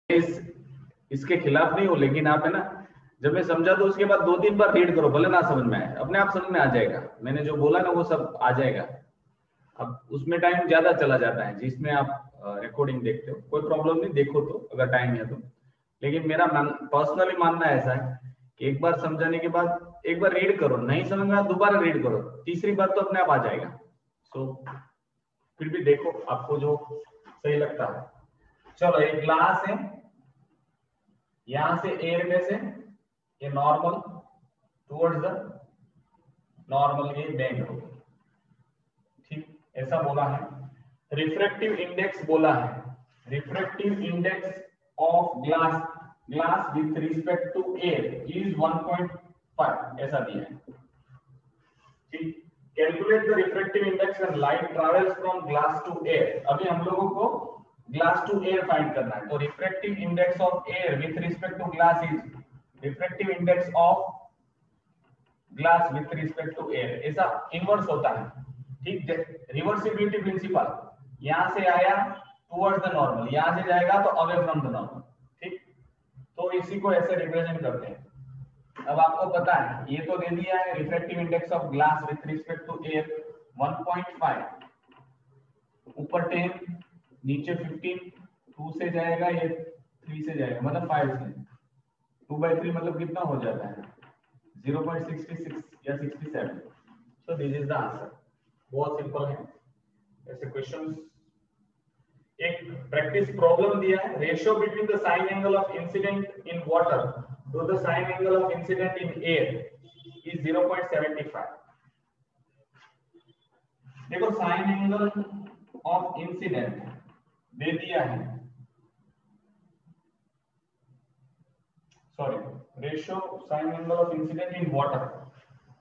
इस इसके खिलाफ नहीं हूँ, लेकिन आप है ना, जब मैं समझा तो उसके बाद 2-3 बार रीड करो, भले ना समझ में आए, अपने आप समझ में आ जाएगा। मैंने जो बोला ना वो सब आ जाएगा। अब उसमें टाइम ज्यादा चला जाता है जिसमें आप रिकॉर्डिंग देखते हो, कोई प्रॉब्लम नहीं, देखो तो अगर टाइम है तो। लेकिन मेरा पर्सनली मानना ऐसा है कि एक बार समझाने के बाद एक बार रीड करो, नहीं समझ में आया दोबारा रीड करो, तीसरी बार तो अपने आप आ जाएगा। सो फिर भी देखो आपको जो सही लगता है। चलो, एक ग्लास है, यहां से एयर में से ये नॉर्मल टुवर्ड्स द नॉर्मल ये बेंड हो, ठीक, ऐसा बोला है। रिफ्रैक्टिव इंडेक्स बोला है, refractive index of glass with respect to air is 1.5 ऐसा दिया है, ठीक। Calculate the refractive index when light travels from glass to air. अभी हम लोगों को ग्लास टू एयर फाइंड करना है, तो refractive index of air with respect to glass is refractive index of glass with respect to air, ऐसा inverse होता है, ठीक। रिवर्सिबिलिटी प्रिंसिपल, यहां से आया टुवर्ड्स द नॉर्मल, यहां से जाएगा तो अवे फ्रॉम द नॉर्मल, ठीक। तो इसी को ऐसे रिप्रेजेंट करते हैं। अब आपको पता है ये तो दे दिया है, refractive index of glass with respect to air 1.5, ऊपर 10, नीचे 15, 2 से जाएगा ये 3 से जाएगा, मतलब 5 से, 2/3 मतलब कितना हो जाता है 0.66 या 67। So this is the answer. बहुत सिंपल है ऐसे क्वेश्चंस। एक प्रैक्टिस प्रॉब्लम दिया है, ratio between the sine angle of incident in water to the sine angle of incident in air is 0.75। देखो साइन एंगल ऑफ इंसिडेंट दे दिया है, sorry, ratio sine angle of incident in water,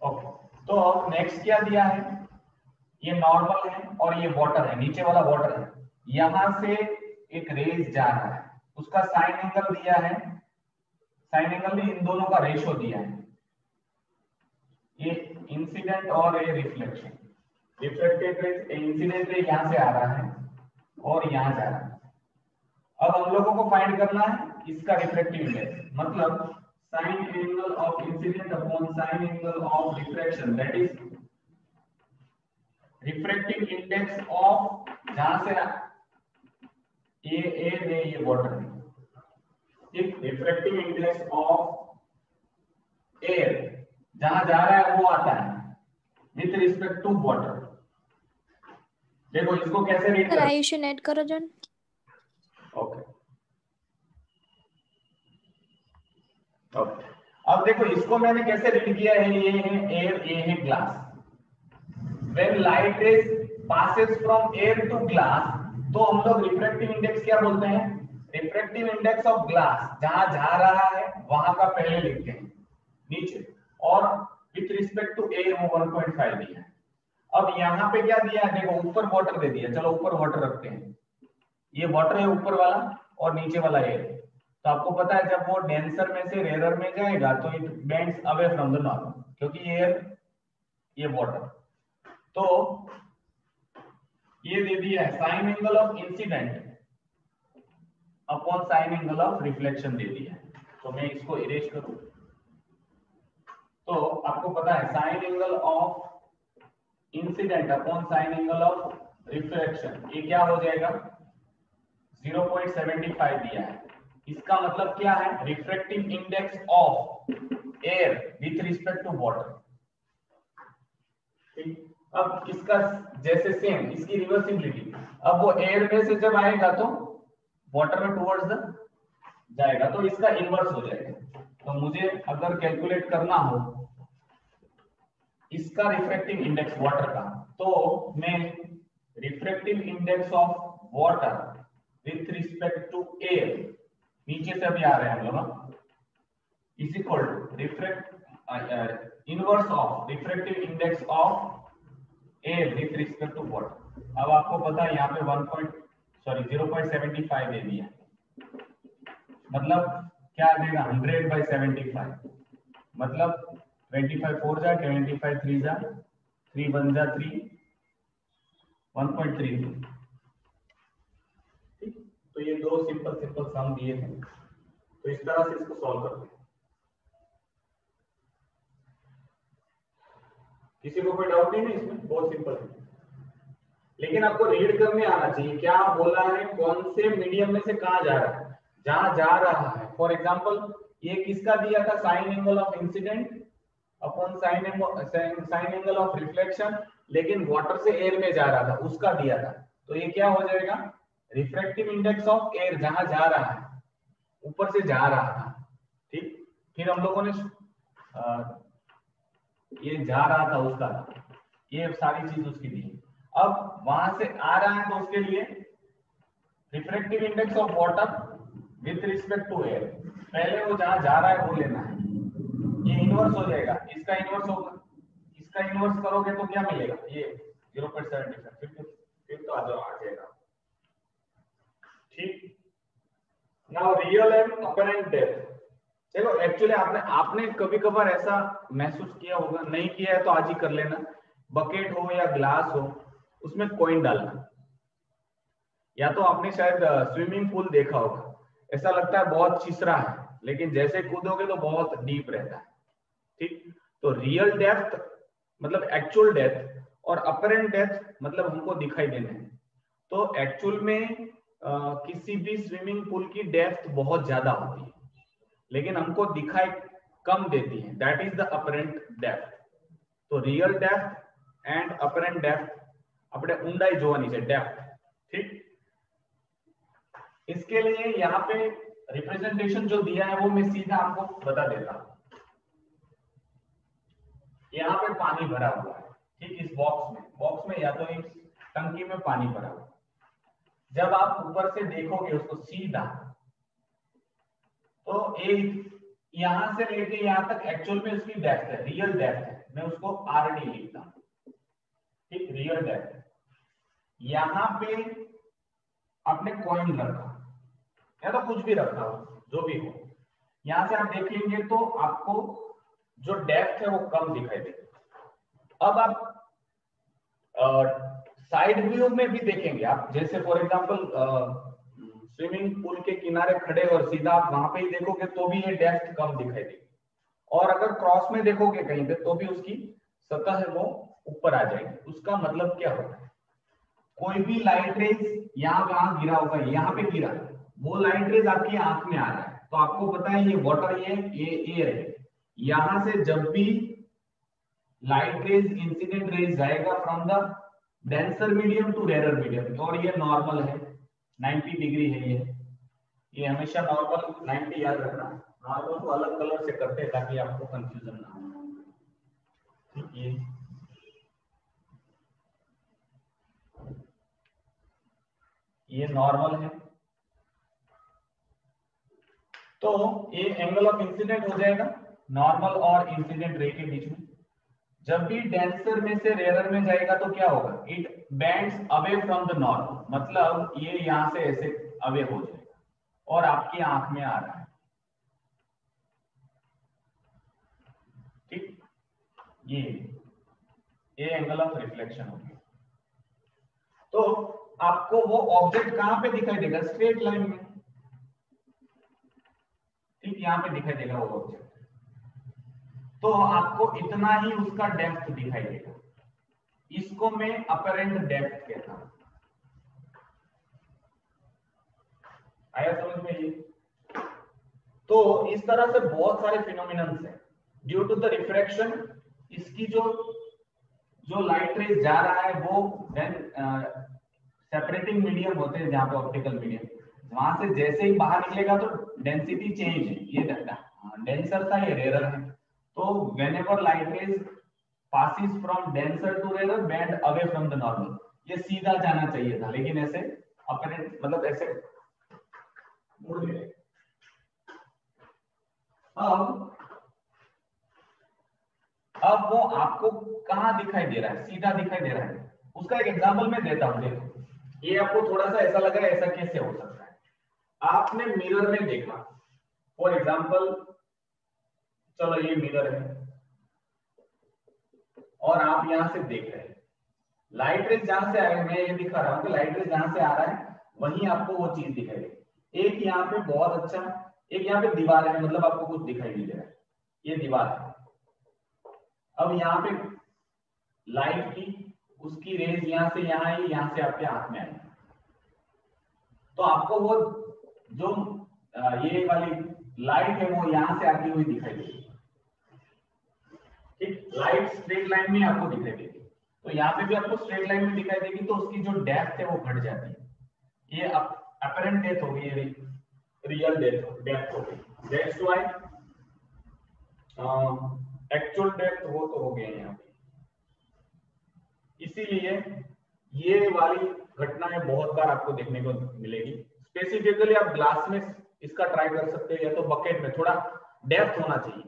okay. तो next क्या दिया है, ये normal है और ये वाटर है, नीचे वाला वाटर है, यहां से एक रेज जा रहा है, उसका साइन एंगल दिया है, साइन एंगल में इन दोनों का रेशियो दिया है, ये इंसिडेंट और ये reflection, reflected raise, incident raise यहां से आ रहा है और यहां जा रहा है। अब हम लोगों को फाइंड करना है इसका रिफ्लेक्टिव इंडेक्स, मतलब sign angle of incident upon sine angle of reflection, that is refractive index of, जहां से ये एयर है ये वाटर है, ठीक। रिफ्रैक्टिव इंडेक्स ऑफ एयर जहां जा रहा है वो आता है विथ रिस्पेक्ट टू वाटर। देखो इसको कैसे रीड करें, आयुषन ऐड करो जन। Okay okay. अब देखो इसको मैंने कैसे रीड किया है, ये है एयर, ये है glass. When light rays passes from air to glass, तो हम लोग रिफ्रैक्टिव इंडेक्स क्या बोलते हैं, रिफ्रैक्टिव इंडेक्स ऑफ ग्लास, जहां जा रहा है वहां का पहले लिखते हैं नीचे, और विथ रिस्पेक्ट टू एयर वो 1.5 दिया है। अब यहाँ पे क्या दिया है, देखो ऊपर वाटर दे दिया, चलो ऊपर वाटर रखते हैं, ये वाटर है ऊपर वाला और नीचे वाला एयर। तो आपको पता है जब वो डेंसर में से रेयर में जाएगा तो it bends away from the normal, क्योंकि एयर ये वाटर। तो ये दे दिया है sine angle of incident upon sine angle of reflection दे दिया है, तो मैं इसको इरेज करूं तो आपको पता है sine angle of incident upon sine angle of reflection, ये क्या हो जाएगा 0.75 दिया है। इसका मतलब क्या है, refractive index of air with respect to water, ठीक। अब इसका जैसे सेम इसकी रिवर्सिबिलिटी, अब वो एयर में से जब आएगा तो वाटर में टुवर्ड्स द जाएगा, तो इसका इनवर्स हो जाएगा। तो मुझे अगर कैलकुलेट करना हो इसका रिफ्रैक्टिव इंडेक्स वाटर का, तो मैं refractive index of water with respect to air, नीचे से अभी आ रहे हैं हम लोग, is equal to refract inverse of refractive index of air with respect to water. अब आपको पता है यहाँ पे 0.75 दे दिया, मतलब क्या देगा 100/75, मतलब 25 4 जा 25 3 जा 3 1 जा 3 1.3, ठीक। तो ये दो सिंपल सिंपल सम दिए थे, तो इस तरह से इसको सॉल्व करते हैं। किसी को कोई डाउट नहीं है इसमें, बहुत सिंपल है, लेकिन आपको रीड करने आना चाहिए क्या बोला है, कौन से मीडियम में से कहां जा रहा है, जहां जा रहा है। फॉर एग्जांपल ये किसका दिया था, sign angle of incident upon sine angle of reflection, लेकिन वाटर से एयर में जा रहा था, उसका दिया था। तो ये क्या हो जाएगा, रिफ्रैक्टिव इंडेक्स ऑफ एयर, जहां जा रहा है, ऊपर से जा रहा था, ठीक। फिर हम लोगों ने ये जा रहा था उसका, ये सारी चीज उसकी दी। अब वहां से आ रहा है तो उसके लिए refractive index of water with respect to air, पहले वो जहां जा रहा है वो लेना है। ये इनवर्स हो जाएगा, इसका इनवर्स होगा, इसका इनवर्स करोगे तो क्या मिलेगा, ये 0.75, फिर तो आ जाएगा, ठीक। Now real and apparent depth. देखो एक्चुअली आपने कभी कभार ऐसा महसूस किया होगा, नहीं किया है तो आज ही कर लेना, बकेट हो या ग्लास हो, उसमें कॉइन डालना, या तो आपने शायद स्विमिंग पूल देखा होगा, ऐसा लगता है बहुत चिसरा है, लेकिन जैसे कूदोगे तो बहुत डीप रहता है, ठीक। तो रियल डेप्थ मतलब एक्चुअल डेप्थ, और अपरेंट डेप्थ मतलब हमको दिखाई देने हैं। तो एक्चुअल में किसी भी स्विमिंग पूल की डेप्थ बहुत ज्यादा होती है, लेकिन हमको दिखाई कम देती है, that is the apparent depth. तो real depth and apparent depth अपने ऊंडाई જોવાની છે, डेप्थ, ठीक। इसके लिए यहाँ पे रिप्रेजेंटेशन जो दिया है वो मैं सीधा आपको बता देता हूं। यहाँ पे पानी भरा हुआ है, ठीक, इस बॉक्स में या तो इस टंकी में पानी भरा हुआ है। जब आप ऊपर से देखोगे उसको सीधा, तो एक यहां से लेके यहां तक एक्चुअल में उसकी डेप्थ है, रियल डेप्थ है, मैं उसको आरडी लिखता हूं, ठीक, रियल डेप्थ। यहां पे आपने कॉइन रखा या तो कुछ भी रखा हो, जो भी हो, यहां से आप देखेंगे तो आपको जो डेप्थ है वो कम दिखाई देगी। अब आप साइड व्यू में भी देखेंगे आप, जैसे फॉर एग्जांपल स्विमिंग पूल के किनारे खड़े और सीधा आप वहां पे ही देखोगे तो भी ये डेप्थ कम दिखाई देगी, और अगर क्रॉस में देखोगे कहीं पे तो भी उसकी सतह है वो ऊपर आ जाएगी। उसका मतलब क्या होता है, कोई भी लाइट रेज यहाँ वहां गिरा होगा, यहाँ पे गिरा, वो लाइट रेज आपकी आंख में आ रहा है, तो आपको पता है ये वाटर, ये एयर है, यहां से जब भी लाइट रेज इंसिडेंट रेज जाएगा from the denser medium to rare medium, और ये नॉर्मल है 90 डिग्री है, ये हमेशा नॉर्मल 90 याद रखना। नॉर्मल को अलग कलर से करते हैं ताकि आपको कंफ्यूजन ना हो, ठीक। ये नॉर्मल है, तो ये एंगल ऑफ इंसिडेंट हो जाएगा नॉर्मल और इंसिडेंट रे के बीच में। जब भी डेंसर में से रेयर में जाएगा तो क्या होगा, it bends away from the normal, मतलब ये यहां से ऐसे अवे हो जाएगा और आपकी आंख में आ रहा है, ठीक। ये एंगल ऑफ रिफ्लेक्शन हो गया। तो आपको वो ऑब्जेक्ट कहां पे दिखाई देगा, स्ट्रेट लाइन में, ठीक, यहां पे दिखाई देगा वो ऑब्जेक्ट, तो आपको इतना ही उसका डेप्थ दिखाई देगा, इसको मैं अपरेंट डेप्थ कहता हूं। आया समझ में ये? तो इस तरह से बहुत सारे फिनोमिनन्स हैं ड्यू टू द रिफ्रैक्शन। इसकी जो लाइट रेज जा रहा है वो देन सेपरेटिंग मीडियम होते हैं, जहां पे ऑप्टिकल मीडियम, वहां से जैसे ही बाहर निकलेगा तो डेंसिटी चेंज है, ये डेंसर था ये रेयर है, तो whenever light rays passes from denser to rarer bend away from the normal, ये सीधा जाना चाहिए था, लेकिन ऐसे अपरेंट मतलब ऐसे मुड़ गए। अब वो आपको कहां दिखाई दे रहा है, सीधा दिखाई दे रहा है, उसका एक एग्जांपल मैं देता हूं। देखो ये आपको थोड़ा सा ऐसा लगा, ऐसा कैसे हो सकता है, आपने मिरर में देखा, फॉर एग्जांपल चलो ये मिरर है और आप यहां से देख रहे हैं, लाइट रेज जहां से आ रही है, मैं ये दिखा रहा हूं कि लाइट रेज जहां से आ रहा है वहीं आपको वो चीज दिखाई देगी। एक यहाँ पे बहुत अच्छा, एक यहाँ पे दीवार है, मतलब आपको कुछ दिखाई नहीं दे रहा है, ये दीवार है। अब यहाँ पे लाइट की उसकी रेज यहाँ से यहाँ आई, यहाँ से आपके आंख में आई, तो आपको वो जो ये वाली लाइट है वो यहाँ से आती हुई दिखाई देगी। ठीक, लाइट स्ट्रेट लाइन में आपको दिखाई देगी, तो यहाँ पे भी आपको स्ट्रेट लाइन में दिखाई देगी, तो उसकी जो डेप्थ है वो घट जाती है। ये अपरेंट डेप्थ हो गई, रियल डेप्थ हो गई। दैट्स व्हाई एक्चुअल डेप्थ वो तो हो गया यहाँ पे। इसीलिए ये वाली घटनाएं बहुत बार आपको देखने को मिलेगी। स्पेसिफिकली आप ग्लास में इसका ट्राई कर सकते हैं, या तो बकेट में थोड़ा डेप्थ होना चाहिए।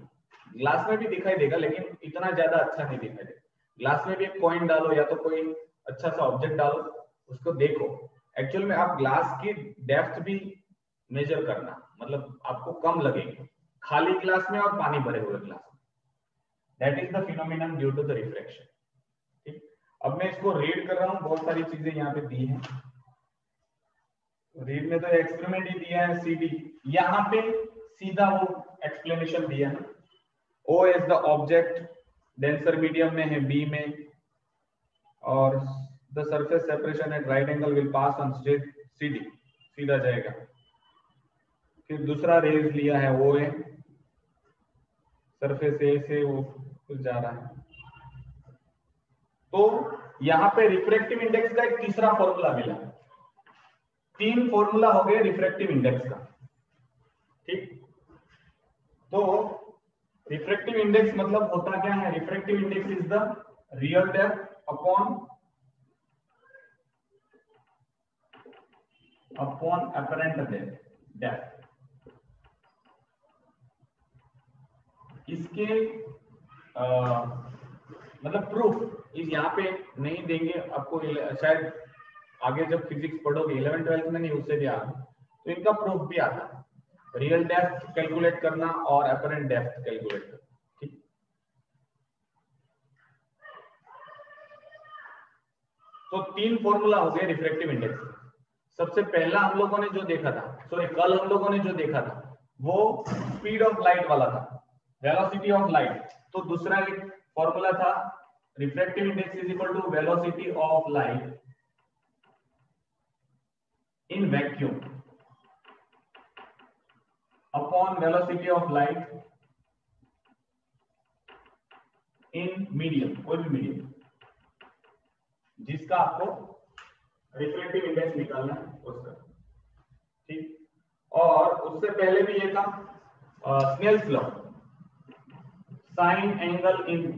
ग्लास में भी दिखाई देगा लेकिन इतना ज्यादा अच्छा नहीं दिखाई देगा। ग्लास में भी एक कॉइन डालो या तो कोई अच्छा सा ऑब्जेक्ट डालो, उसको देखो। एक्चुअल में आप ग्लास की डेप्थ भी मेजर करना, मतलब आपको कम लगेगी खाली ग्लास में और पानी भरे हुए ग्लास में। That is the phenomenon due to the reflection. ठीक, अब मैं इसको रीड कर रहा हूँ, बहुत सारी चीजें यहाँ पे दी हैं। रीड में तो एक्सपेरिमेंट ही दिया है, सीडी यहाँ पे सीधा वो एक्सप्लेनेशन दिया है। O is the object, denser medium में है B में, और the surface separation at right angle will pass on straight CD, सीधा जाएगा। फिर दूसरा रेज लिया है OA, सरफेस A से वो कुछ जा रहा है। तो यहाँ पे रिफ्रैक्टिव इंडेक्स का एक तीसरा फॉर्मूला मिला। 3 फॉर्मूला हो गए रिफ्रैक्टिव इंडेक्स का। ठीक, तो रिफ्रैक्टिव इंडेक्स मतलब होता क्या है? Refractive index is the real depth upon apparent depth. इसके मतलब प्रूफ इस यहाँ पे नहीं देंगे आपको, शायद आगे जब फिजिक्स पढ़ोगे 11th-12th में नहीं, उससे भी आगे तो इनका प्रूफ भी आता है। रियल डेप्थ कैलकुलेट करना और अपरेंट डेप्थ कैलकुलेट करना। ठीक, तो 3 फॉर्मूला हो गए रिफ्रैक्टिव इंडेक्स। सबसे पहला हम लोगों ने जो देखा था, सॉरी कल हम लोगों ने जो देखा था वो स्पीड ऑफ लाइट वाला था, वेलोसिटी ऑफ लाइट। तो दूसरा एक फॉर्मूला था refractive index is equal to velocity of light in vacuum upon velocity of light in medium, कोई भी मीडियम जिसका आपको रिफ्रैक्टिव इंडेक्स निकालना है उसका। ठीक, और उससे पहले भी ये था Snell's law, sine angle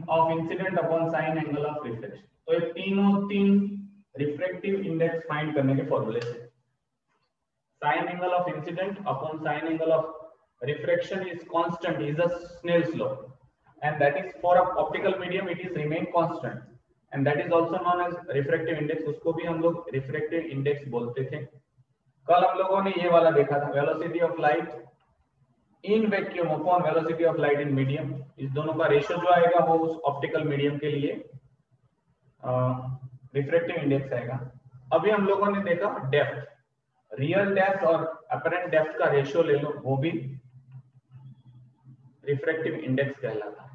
of incident upon sine angle of reflection. तो ये तीन रिफ्रैक्टिव इंडेक्स फाइंड करने के फॉर्मूले थे। Sign angle of incident upon sine angle of refraction is constant, is a Snell's law, and that is for a optical medium it is remain constant, and that is also known as refractive index। उसको भी हम लोग refractive index बोलते थे। कल हम लोगों ने ये वाला देखा था, velocity of light in vacuum upon velocity of light in medium। इस दोनों का रेशियो जो आएगा वो उस ऑप्टिकल मीडियम के लिए रिफ्रैक्टिव इंडेक्स आएगा। अभी हम लोगों ने देखा डेप्थ, रियल डेप्थ और अपरेंट डेप्थ का रेशियो ले लो, वो भी रिफ्रैक्टिव इंडेक्स कहलाता है।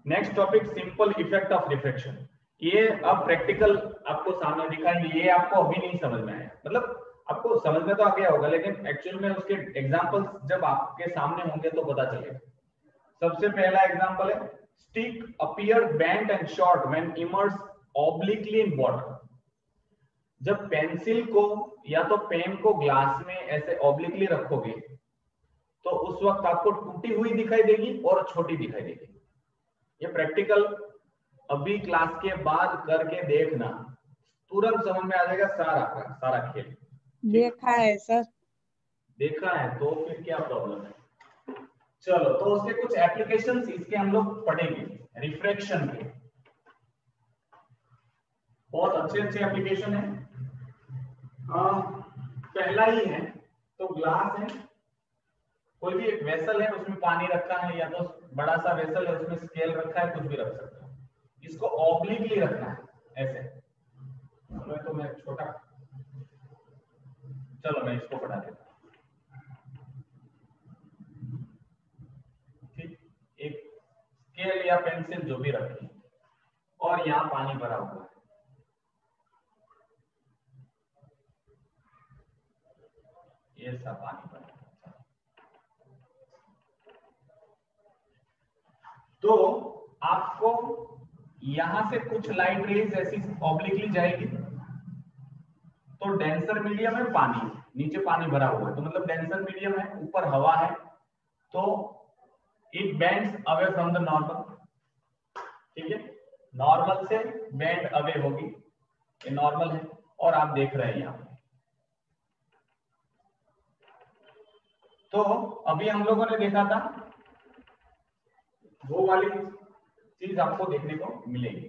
Next topic simple effect of refraction. ये अब प्रैक्टिकल आपको सामने दिखाएंगे, ये आपको अभी नहीं समझ में आया, मतलब आपको समझ में तो आ गया होगा लेकिन एक्चुअल में उसके एग्जांपल्स जब आपके सामने होंगे तो पता चलेगा। सबसे पहला एग्जांपल है stick appear bent and short when immersed obliquely in water. जब पेंसिल को या तो पेन को ग्लास में ऐसे ऑब्लिकली रखोगे तो उस वक्त आपको टूटी हुई दिखाई देगी और छोटी दिखाई देगी। ये प्रैक्टिकल अभी क्लास के बाद करके देखना, तुरंत समझ में आ जाएगा सारा खेल। देखा है सर। देखा है तो फिर क्या प्रॉब्लम है। चलो, तो उसके कुछ एप्लीकेशंस इसके हम लोग पढ़ेंगे रिफ्रैक्शन के। बहुत अच्छे एप्लीकेशन है। पहला ही है तो ग्लास है, कोई भी एक वेसल है उसमें पानी रखा है या तो बड़ा सा वेसल है उसमें स्केल रखा है, कुछ भी रख सकते हो। इसको ऑब्लिकली रखना है, ऐसे। तो मैं छोटा, चलो मैं इसको बढ़ा देता हूँ। ठीक, एक स्केल या पेंसिल जो भी रखी और यहाँ पानी भरा हुआ है, ये सब पानी भरा। तो आपको यहां से कुछ लाइट रेज ऐसी ऑब्लिकली जाएगी, तो डेंसर मीडियम है पानी, नीचे पानी भरा हुआ है, तो मतलब डेंसर मीडियम है, ऊपर हवा है, तो it bends away from the normal. ठीक है, नॉर्मल से बेंड अवे होगी, ये नॉर्मल है और आप देख रहे हैं यहां। तो अभी हम लोगों ने देखा था वो वाली चीज आपको देखने को मिलेगी,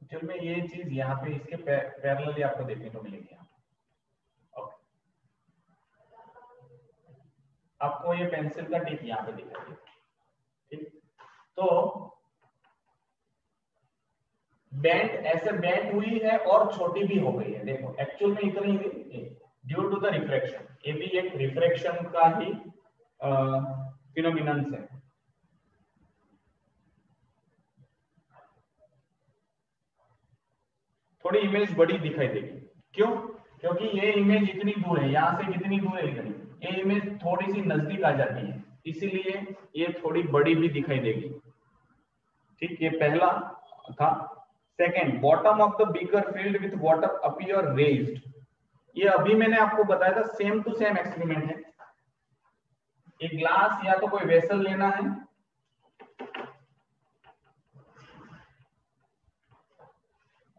एक्चुअल में ये चीज यहाँ पे इसके पैरेलली आपको देखने को मिलेगी। आपको ये पेंसिल का टिप यहाँ पे दिखाई देगा। ठीक, तो बेंड ऐसे बेंड हुई है और छोटी भी हो गई है, देखो एक्चुअल में इतनी ड्यू टू द रिफ्रैक्शन, ये भी एक रिफ्रैक्शन का ही फिनोमिनन है। थोड़ी इमेज बड़ी दिखाई देगी, क्यों? क्योंकि ये इमेज इतनी दूर है, यहां से कितनी दूर है, इतनी, ये इमेज थोड़ी सी नजदीक आ जाती है, इसीलिए ये थोड़ी बड़ी भी दिखाई देगी। ठीक, ये पहला था। Second, bottom of the beaker filled with water appear raised, ये अभी मैंने आपको बताया था, सेम टू सेम एक्सपेरिमेंट है। एक ग्लास या तो कोई वेसल लेना है,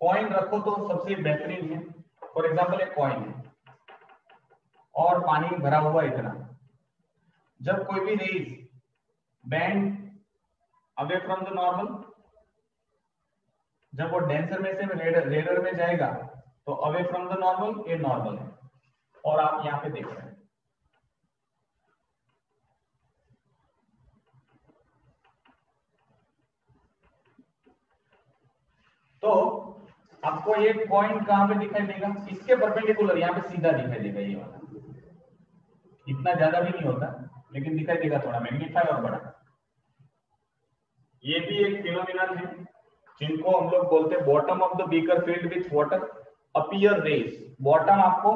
कॉइन रखो तो सबसे बेहतरीन है, फॉर एग्जांपल एक कॉइन है और पानी भरा हुआ इतना, जब कोई भी rays bend away from the normal, जब वो डेंसर में से रेडर में जाएगा तो अवे फ्रॉम द नॉर्मल, ये नॉर्मल है, और आप यहां पे देख रहे हैं। तो आपको ये पॉइंट कहां पे दिखाई देगा? इसके परपेंडिकुलर, यहाँ पे सीधा दिखाई देगा, ये वाला इतना ज्यादा भी नहीं होता लेकिन दिखाई देगा, थोड़ा मैग्नीफाई और बड़ा। ये भी एक फिनोमिनन है जिनको हम लोग बोलते हैं bottom of the beaker filled with water appear rays. Bottom आपको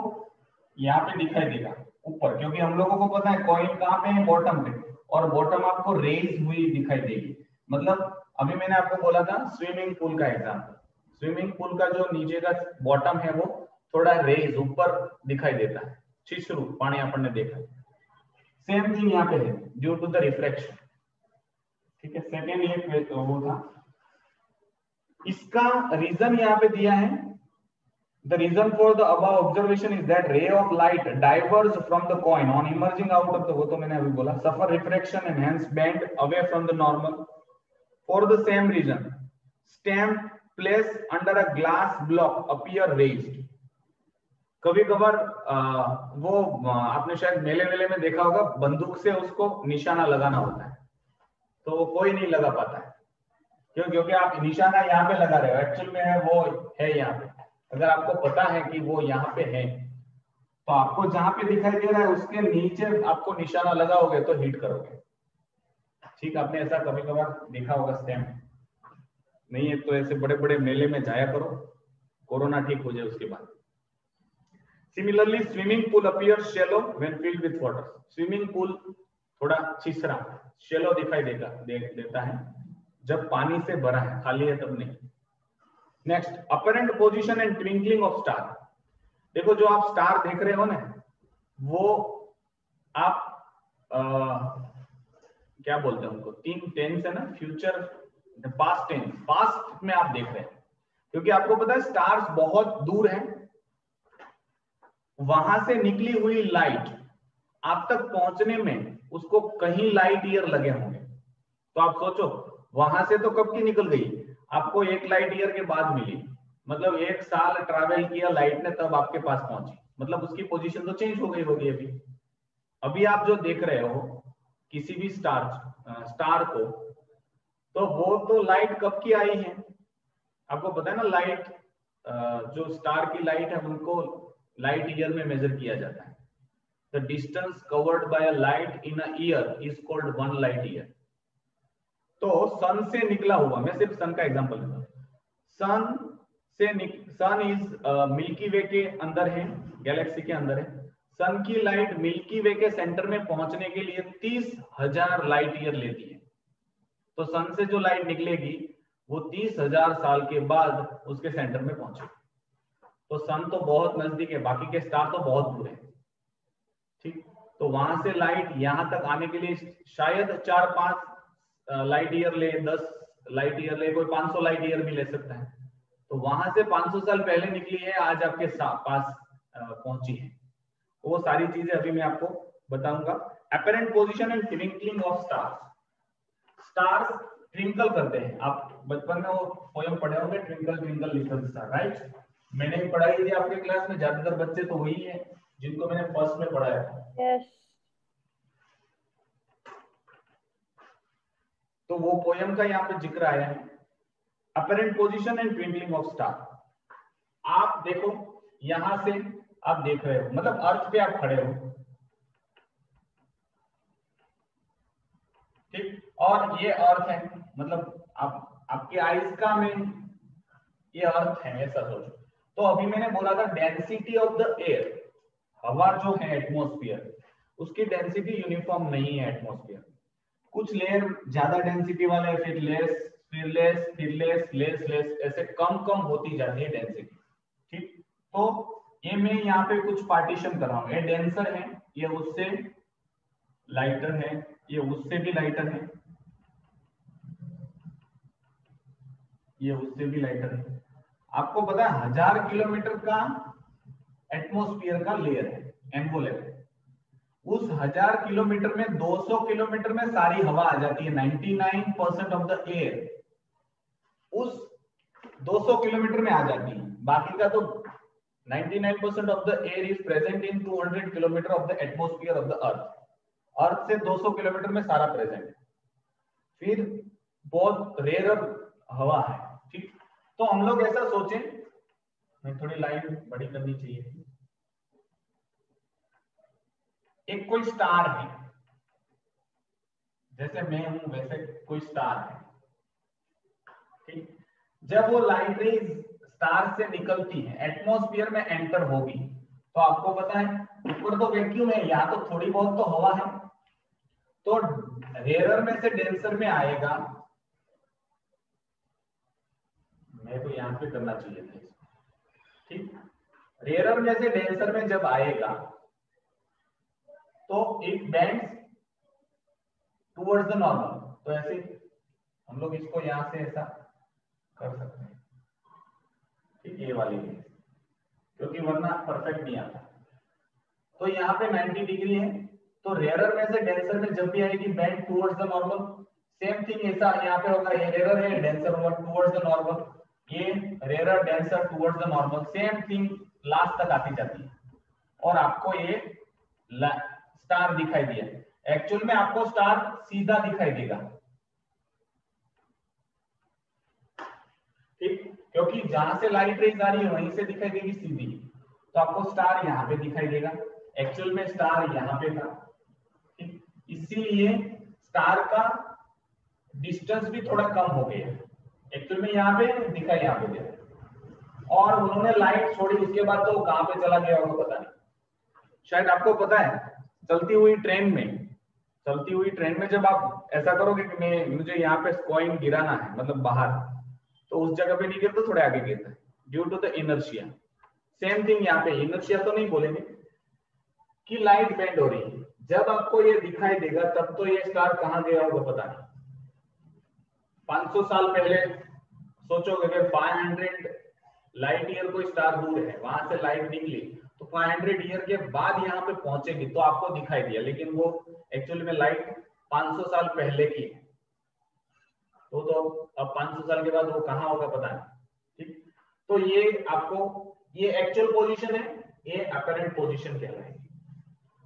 यहाँ पे दिखाई देगा ऊपर, क्योंकि हम लोगों को पता है कॉइन कहाँ पे है, बॉटम पे, और बॉटम आपको रेज हुई दिखाई देगी। मतलब अभी मैंने आपको बोला था स्विमिंग पूल का एग्जाम्पल, स्विमिंग पूल का जो नीचे का बॉटम है वो थोड़ा रेज ऊपर दिखाई देता है, छिछरू पानी अपन ने देखा। सेम थिंग यहाँ पे है ड्यू टू द रिफ्रैक्शन। ठीक है, सेकेंड ये वो था, इसका रीजन यहाँ पे दिया है। The reason for the above observation is that ray of light diverges from the coin on emerging out of the, वो तो मैंने अभी बोला, suffer refraction and hence bend away from the normal. For the same reason, stamp placed under a glass block appear raised. कभी कभार वो आपने शायद मेले वेले में देखा होगा, बंदूक से उसको निशाना लगाना होता है, तो वो कोई नहीं लगा पाता है, क्यों? क्योंकि आप निशाना यहाँ पे लगा रहे हो, एक्चुअल में है वो है यहाँ पे। अगर आपको पता है कि वो यहाँ पे है, तो आपको जहां पे दिखाई दे रहा है उसके नीचे आपको निशाना लगाओगे तो हिट करोगे। ठीक, आपने ऐसा कभी कभार देखा होगा। स्टैम्प नहीं है तो ऐसे बड़े बड़े मेले में जाया करो, कोरोना ठीक हो जाए उसके बाद। Similarly swimming pool appears shallow when field with water. Swimming pool थोड़ा छिछरा शैलो दिखाई देता है जब पानी से भरा है, खाली है तब नहीं। Next, apparent position and twinkling of star. देखो जो आप स्टार देख रहे हो ना, वो आप क्या बोलते हैं उनको, 3 टेंस है ना, फ्यूचर, पास्ट टेंस, पास्ट में आप देख रहे हैं, क्योंकि आपको पता है स्टार्स बहुत दूर हैं, वहां से निकली हुई लाइट आप तक पहुंचने में उसको कहीं लाइट ईयर लगे होंगे। तो आप सोचो, वहां से तो कब की निकल गई, आपको 1 लाइट ईयर के बाद मिली, मतलब 1 साल ट्रैवल किया लाइट ने तब आपके पास पहुंची, मतलब उसकी पोजीशन तो चेंज हो गई होगी। अभी आप जो देख रहे हो किसी भी स्टार को, तो वो तो लाइट कब की आई है, आपको पता है ना, लाइट जो स्टार की लाइट है उनको लाइट ईयर में मेजर किया जाता है। The distance covered by a light in a year is called 1 light year. तो सन से निकला हुआ, मैं सिर्फ सन का एग्जांपल लेता हूं। सन इज मिल्की वे के अंदर है, गैलेक्सी के अंदर है। सन की लाइट मिल्की वे के सेंटर में पहुंचने के लिए 30,000 लाइट ईयर लेती है। तो सन से जो लाइट निकलेगी वो 30,000 साल के बाद उसके सेंटर में पहुंचेगी। तो सन तो बहुत नजदीक है, बाकी के स्टार तो बहुत दूर है, ठीक। तो वहां से लाइट यहां तक आने के लिए शायद 4-5 लाइट ईयर ले, 10 लाइट ईयर ले, कोई 500 लाइट ईयर भी ले सकता है। तो वहां से 500 साल पहले निकली है, आज आपके पास पहुंची है। वो सारी चीजें अभी मैं आपको बताऊंगा। Apparent position and twinkling of stars. Stars twinkle करते हैं। आप बचपन में वो पोयम पढ़े होंगे, twinkle twinkle little star, right. मैंने भी पढ़ाई थी आपके क्लास में, ज्यादातर बच्चे तो वही है जिनको मैंने फर्स्ट में पढ़ाया था। यस। तो वो पोयम का यहाँ पे जिक्र आया है, apparent position and twinkling of star. आप देखो, यहां से आप देख रहे हो, मतलब अर्थ पे आप खड़े हो, ठीक। और ये अर्थ है, मतलब आपके आईज का में ये अर्थ है, ऐसा सोचो। तो अभी मैंने बोला था डेंसिटी ऑफ द एयर, हवा जो है एटमॉस्फेयर, उसकी डेंसिटी यूनिफॉर्म नहीं है एटमॉस्फेयर। कुछ लेयर ज्यादा डेंसिटी वाले, फिर लेस, फिर लेस, फिर लेस, लेस लेस, ऐसे कम कम होती जाती है डेंसिटी, ठीक। तो ये मैं यहाँ पे कुछ पार्टीशन कर रहा हूँ, ये डेंसर है, ये उससे लाइटर है, ये उससे भी लाइटर है, ये उससे भी लाइटर है। आपको पता है 1000 किलोमीटर का एटमॉस्फेयर का लेयर है, एनवोलप है। उस 1000 किलोमीटर में 200 किलोमीटर में सारी हवा आ जाती है, 99% ऑफ द एयर उस 200 किलोमीटर में आ जाती है। बाकी का तो 99% of the air is present in 200 kilometre of the atmosphere of the earth. Earth से 200 किलोमीटर में सारा प्रेजेंट है। फिर बहुत रेयर हवा है, ठीक। तो हम लोग ऐसा सोचें, मैं थोड़ी लाइन बड़ी करनी चाहिए। एक कोई स्टार है, जैसे मैं हूं वैसे कोई स्टार है, ठीक। जब वो लाइट रेज स्टार से निकलती है, एटमॉस्फेयर में एंटर होगी, तो आपको पता है ऊपर तो वैक्यूम है, यहाँ तो थोड़ी बहुत तो हवा है, तो रेयरर में से डेंसर में आएगा। मैं तो यहाँ पे करना चाहिए था, ठीक। रेयरर में से डेंसर में जब आएगा तो it bends towards the normal. तो ऐसे हम लोग इसको यहां से ऐसा कर सकते हैं, ठीक, ये वाली है, क्योंकि वरना परफेक्ट नहीं आता। तो यहाँ पे 90 डिग्री है, तो रेयरर में से डेंसर में जब भी आएगी bend towards the normal. Same thing ऐसा यहाँ पे होगा, ये रेयरर है, डेंसर होगा टुवर्ड्स द नॉर्मल, ये rarer denser towards the normal, same thing last तक आती जाती है। और आपको ये स्टार दिखाई दिया। एक्चुअल में आपको स्टार सीधा दिखाई देगा, ठीक, क्योंकि जहां से लाइट रेज आ रही है वहीं से दिखाई देगी सीधी। तो आपको स्टार यहाँ पे दिखाई देगा, एक्चुअल में स्टार यहाँ पे था, ठीक। इसीलिए स्टार का डिस्टेंस भी थोड़ा कम हो गया, एक्चुअल में यहाँ पे दिखाई यहाँ पे दिया। और उन्होंने लाइट छोड़ी, उसके बाद तो कहां पे चला गया होगा पता नहीं। शायद आपको पता है, चलती हुई ट्रेन में जब आप ऐसा करोगे कि मुझे यहाँ पे कॉइन गिराना है, मतलब बाहर, तो उस जगह पे नहीं गिरता, थोड़े आगे गिरता है, due to the inertia. Same thing यहाँ पे, इनर्शिया तो नहीं बोलेंगे कि लाइट बेंड हो रही है। जब आपको ये दिखाई देगा तब तो ये स्टार कहाँ गया होगा पता नहीं। 500 साल पहले सोचोगे कि 500 लाइट ईयर कोई स्टार दूर है, वहां से लाइट निकली, तो 500 ईयर के बाद यहाँ पे पहुंचेगी तो आपको दिखाई दिया, लेकिन वो एक्चुअली में लाइट 500 साल पहले की है। तो अब 500 साल के बाद वो कहाँ होगा पता नहीं, ठीक। तो ये आपको, ये एक्चुअल पोजीशन है, ये अपरेंट पोजीशन कहलाएगी।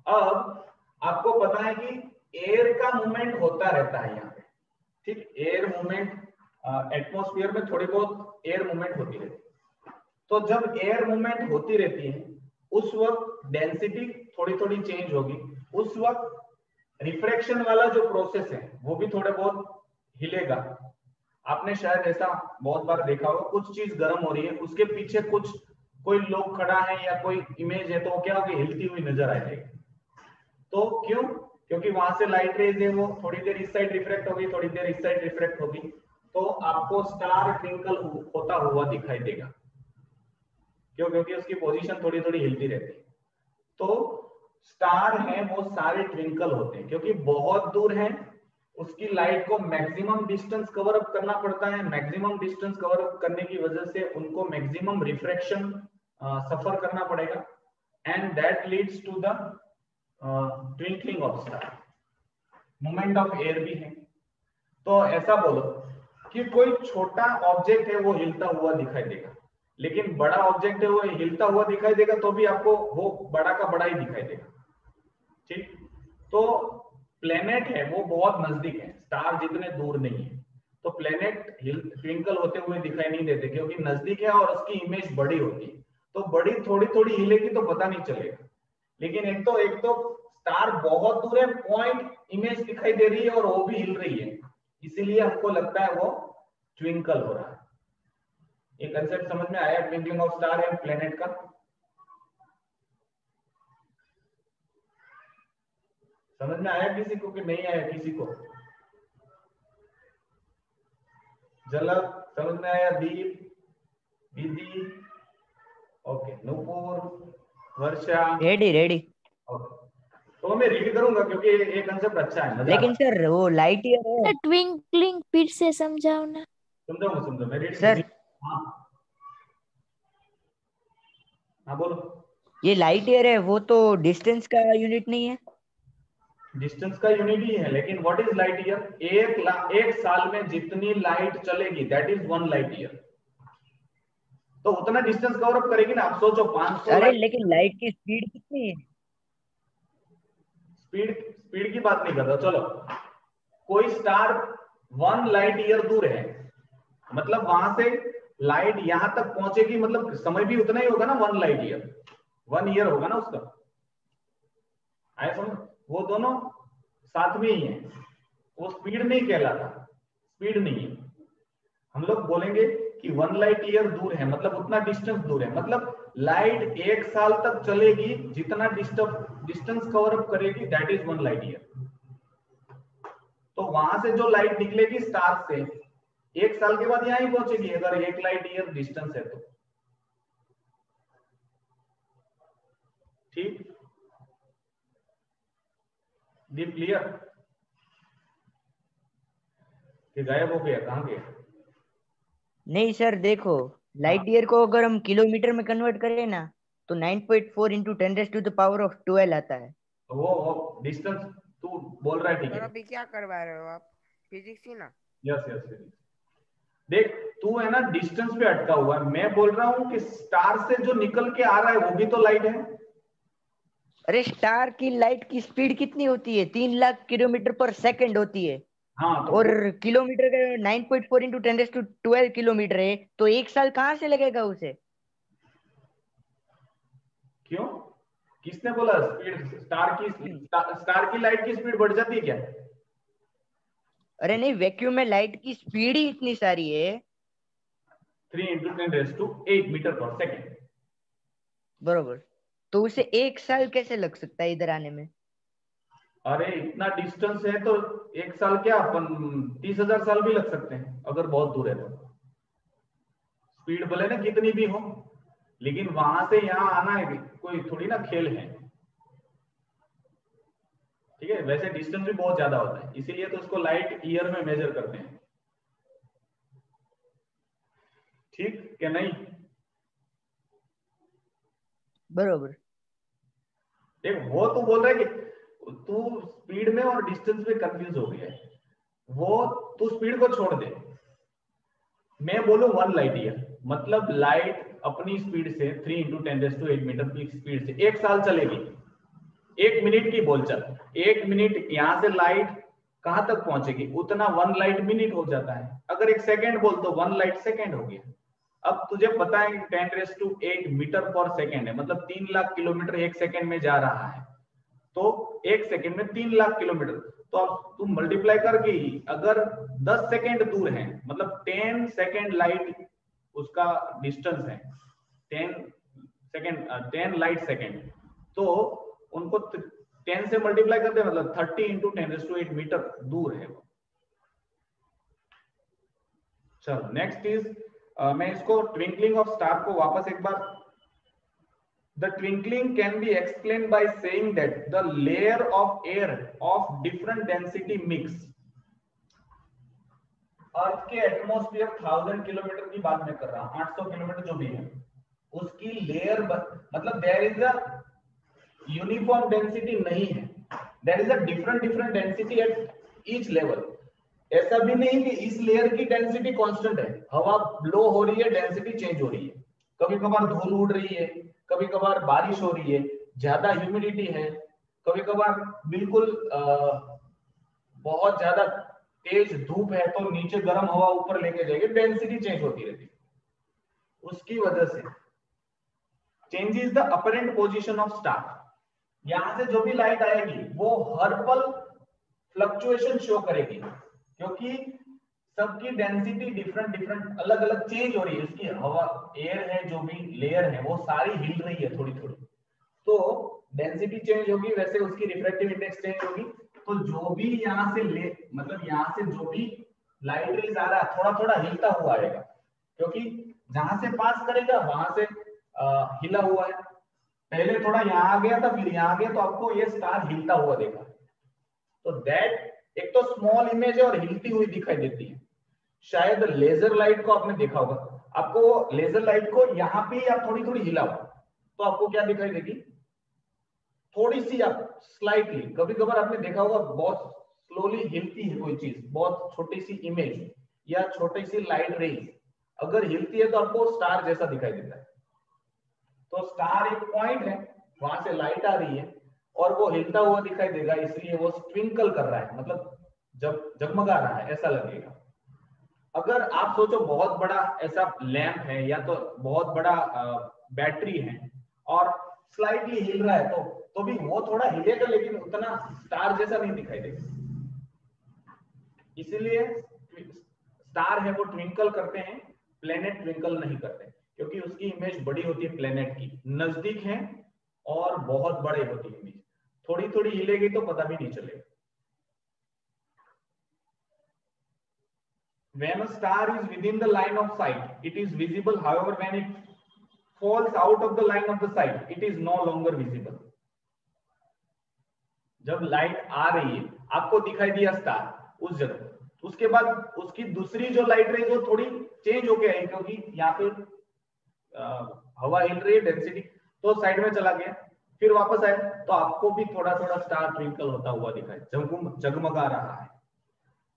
अब आपको पता है कि एयर का मूवमेंट होता रहता है यहाँ पे, ठीक। एयर मूवमेंट, एटमॉस्फेयर में थोड़ी बहुत एयर मूवमेंट होती रहती है। तो जब एयर मूवमेंट होती रहती है उस वक्त डेंसिटी थोड़ी थोड़ी चेंज होगी, उस वक्त रिफ्रैक्शन वाला जो प्रोसेस है वो भी थोड़े बहुत हिलेगा। आपने शायद ऐसा बहुत बार देखा होगा, कुछ चीज गर्म हो रही है, उसके पीछे कुछ कोई लोग खड़ा है या कोई इमेज है, तो वो क्या होगी, हिलती हुई नजर आ जाएगी। तो क्यों? क्योंकि वहां से लाइट रेज है वो थोड़ी देर इस साइड रिफ्रैक्ट होगी, थोड़ी देर इस साइड रिफ्रैक्ट होगी, तो आपको स्टार ट्विंकल होता हुआ दिखाई देगा। क्यों? क्योंकि उसकी पोजीशन थोड़ी थोड़ी हिलती रहती है। तो स्टार है वो सारे ट्विंकल होते हैं, क्योंकि बहुत दूर है, उसकी लाइट को मैक्सिमम डिस्टेंस कवर अप करना पड़ता है। मैक्सिमम डिस्टेंस कवर अप करने की वजह से उनको मैक्सिमम रिफ्रैक्शन सफर करना पड़ेगा, and that leads to the twinkling of star. Moment of air भी है। तो ऐसा बोलो कि कोई छोटा ऑब्जेक्ट है वो हिलता हुआ दिखाई देगा, लेकिन बड़ा ऑब्जेक्ट है वो हिलता हुआ दिखाई देगा तो भी आपको वो बड़ा का बड़ा ही दिखाई देगा। ठीक? तो प्लेनेट है वो बहुत नजदीक है, स्टार जितने दूर नहीं है, तो प्लेनेट ट्विंकल होते हुए दिखाई नहीं देते क्योंकि नजदीक है और उसकी इमेज बड़ी होती है। तो बड़ी थोड़ी थोड़ी हिलेगी तो पता नहीं चलेगा, लेकिन एक तो स्टार बहुत दूर है, पॉइंट इमेज दिखाई दे रही है और वो भी हिल रही है, इसीलिए हमको लगता है वो ट्विंकल हो रहा है। ये कंसेप्ट समझ में आया twinkling of star and planet का? समझ में आया किसी को कि नहीं आया किसी को? झलक समझ में आया? दीप, दीदी, ओके, नूपुर, वर्षा, रेडी रेडी। ओके, तो मैं रीड करूंगा क्योंकि ये कंसेप्ट अच्छा है, मजा लेकिन सर वो लाइट ईयर है। ट्विंकलिंग फिर से समझाओ ना। समझो मैं रीड सर। हाँ हाँ बोलो। ये लाइट ईयर है वो तो डिस्टेंस का यूनिट नहीं है? डिस्टेंस का यूनिट ही है, लेकिन व्हाट इज लाइट ईयर? एक साल में जितनी लाइट चलेगी दैट इज 1 लाइट ईयर। तो उतना डिस्टेंस कवर अप करेगी ना। आप सोचो 500 अरे लेकिन लाइट की स्पीड कितनी है? स्पीड की बात नहीं कर रहा। चलो कोई स्टार 1 लाइट ईयर दूर है, मतलब वहां से लाइट यहां तक पहुंचेगी, मतलब समय भी उतना ही होगा ना, 1 लाइट ईयर, 1 ईयर होगा ना उसका। आए समझ? वो दोनों साथ में ही है, वो स्पीड नहीं कहलाता, स्पीड नहीं है। हम लोग बोलेंगे कि 1 लाइट ईयर दूर है, मतलब उतना डिस्टेंस दूर है, मतलब लाइट 1 साल तक चलेगी, जितना डिस्टेंस कवर अप करेगी दैट इज 1 लाइट ईयर। तो वहां से जो लाइट निकलेगी स्टार से 1 साल के बाद यहां ही पहुंचेगी, अगर 1 लाइट ईयर डिस्टेंस है तो। ठीक? Deep clear? कि गायब हो गया? कहां गया? नहीं सर देखो, लाइट ईयर को अगर हम किलोमीटर में कन्वर्ट करें ना तो 9.4 इंटू 10⁻12 आता है। तो वो डिस्टेंस तू बोल रहा है, ठीक सर है। अभी क्या करवा रहे हो आप? फिजिक्स ही ना? Yes physics. देख तू है ना डिस्टेंस पे अटका हुआ है, मैं बोल रहा हूं कि स्टार से जो निकल के आ रहा है वो भी तो लाइट है। अरे स्टार की लाइट की स्पीड कितनी होती है? 3 लाख किलोमीटर पर सेकंड होती है। हाँ तो और किलोमीटर का 9.4 इंटू 10⁻12 किलोमीटर है, तो 1 साल कहाँ से लगेगा उसे? क्यों? किसने बोला स्पीड स्टार की लाइट की स्पीड बढ़ जाती है क्या? अरे नहीं, वैक्यूम में लाइट की स्पीड ही इतनी सारी है। 3 × 10⁸ मीटर पर सेकेंड। बरोबर, तो उसे 1 साल कैसे लग सकता है इधर आने में? अरे इतना डिस्टेंस है तो 1 साल क्या, अपन 30,000 साल भी लग सकते हैं अगर बहुत दूर है तो। स्पीड भले ना कितनी भी हो, लेकिन वहां से यहाँ आना है कोई थोड़ी ना खेल है। ठीक है? वैसे डिस्टेंस भी बहुत ज्यादा होता है, इसीलिए तो इसको लाइट ईयर में मेजर करते हैं। ठीक क्या नहीं? बरोबर। देख वो तू बोल रहा है कि तू स्पीड में और डिस्टेंस में कंफ्यूज हो गया है, वो तू स्पीड को छोड़ दे। मैं बोलूं 1 लाइट ईयर, मतलब लाइट अपनी स्पीड से 3 × 10⁸ मीटर की स्पीड से 1 साल चलेगी। 1 मिनट की बोलचाल, 1 मिनट यहां से लाइट कहां तक पहुंचेगी, उतना 1 लाइट मिनट हो जाता है। अगर 1 सेकेंड बोल तो 1 लाइट सेकेंड हो गया। अब तुझे पता है कि 10⁸ मीटर पर सेकेंड है, मतलब 3 लाख किलोमीटर एक सेकेंड में जा रहा है, तो एक सेकेंड में 3 लाख किलोमीटर। तो अब तुम मल्टीप्लाई करके अगर 10 सेकेंड दूर है, मतलब 10 सेकेंड लाइट उसका डिस्टेंस है, 10 लाइट सेकेंड, तो उनको 10 से मल्टीप्लाई करते हैं, मतलब 30 × 10⁸ मीटर दूर है वो। चलो नेक्स्ट इज, मैं इसको ट्विंकलिंग ऑफ स्टार को वापस एक बार, the twinkling can be explained by saying that the layer of air of different density mix, अर्थ के एटमॉस्फेयर 1000 किलोमीटर की बात मैं कर रहा हूं, 800 किलोमीटर जो भी है, उसकी लेयर मतलब there is a uniform density नहीं है, there is a different density at each level. ऐसा भी नहीं कि इस लेयर की डेंसिटी कांस्टेंट है, हवा ब्लो हो रही है, डेंसिटी चेंज हो रही है, कभी कभार धूल उड़ रही है, कभी कभार बारिश हो रही है, ज्यादा ह्यूमिडिटी है, कभी कभार बिल्कुल बहुत ज्यादा तेज धूप है तो नीचे गर्म हवा ऊपर लेके जाएगी, डेंसिटी चेंज होती रहती है। उसकी वजह से changes the apparent position of star, यहां से जो भी लाइट आएगी वो हर पल फ्लक्चुएशन शो करेगी, क्योंकि सबकी डेंसिटी डिफरेंट अलग अलग चेंज हो रही है, उसकी हवा एयर है जो भी लेयर है वो सारी हिल रही है थोड़ी थोड़ी, तो डेंसिटी चेंज होगी, वैसे उसकी रिफ्रैक्टिव इंडेक्स चेंज होगी। तो जो भी यहाँ से मतलब यहाँ से जो भी लाइट रेज आ रहा है थोड़ा थोड़ा हिलता हुआ आएगा, क्योंकि जहां से पास करेगा वहां से हिला हुआ है, पहले थोड़ा यहाँ आ गया था फिर यहाँ आ गया, तो आपको ये स्टार हिलता हुआ देखा। तो दैट एक तो स्मॉल इमेज है और हिलती हुई दिखाई देती है। शायद लेजर लाइट को आपने देखा होगा, आपको लेजर लाइट को यहाँ पे या थोड़ी थोड़ी हिलाओ तो आपको क्या दिखाई देगी, थोड़ी सी आप स्लाइटली, कभी कभार आपने देखा होगा बहुत स्लोली हिलती है कोई चीज, बहुत छोटी सी इमेज या छोटी सी लाइट रेज अगर हिलती है तो आपको स्टार जैसा दिखाई देता है। तो स्टार एक पॉइंट है, वहां से लाइट आ रही है और वो हिलता हुआ दिखाई देगा, इसलिए वो ट्विंकल कर रहा है, मतलब जब जगमगा रहा है ऐसा लगेगा। अगर आप सोचो बहुत बड़ा ऐसा लैंप है या तो बहुत बड़ा बैटरी है और स्लाइटली हिल रहा है तो भी वो थोड़ा हिलेगा, लेकिन उतना स्टार जैसा नहीं दिखाई देगा। इसीलिए स्टार है वो ट्विंकल करते हैं, प्लेनेट ट्विंकल नहीं करते, क्योंकि उसकी इमेज बड़ी होती है प्लेनेट की, नजदीक है और बहुत बड़े होती है इमेज, थोड़ी थोड़ी हिलेगी तो पता भी नहीं चलेगा। When a star is within the line of sight, it is visible. However, when it falls out of the line of the sight, it is no longer visible. जब लाइट आ रही है आपको दिखाई दिया स्टार उस जगह, उसके बाद उसकी दूसरी जो लाइट रही वो थोड़ी चेंज होके आई, क्योंकि यहाँ पे हवा हिल रही है, डेंसिटी तो साइड में चला गया, फिर वापस आया तो आपको भी थोड़ा थोड़ा स्टार ट्विंकल होता हुआ दिखाई, जगमगा रहा है।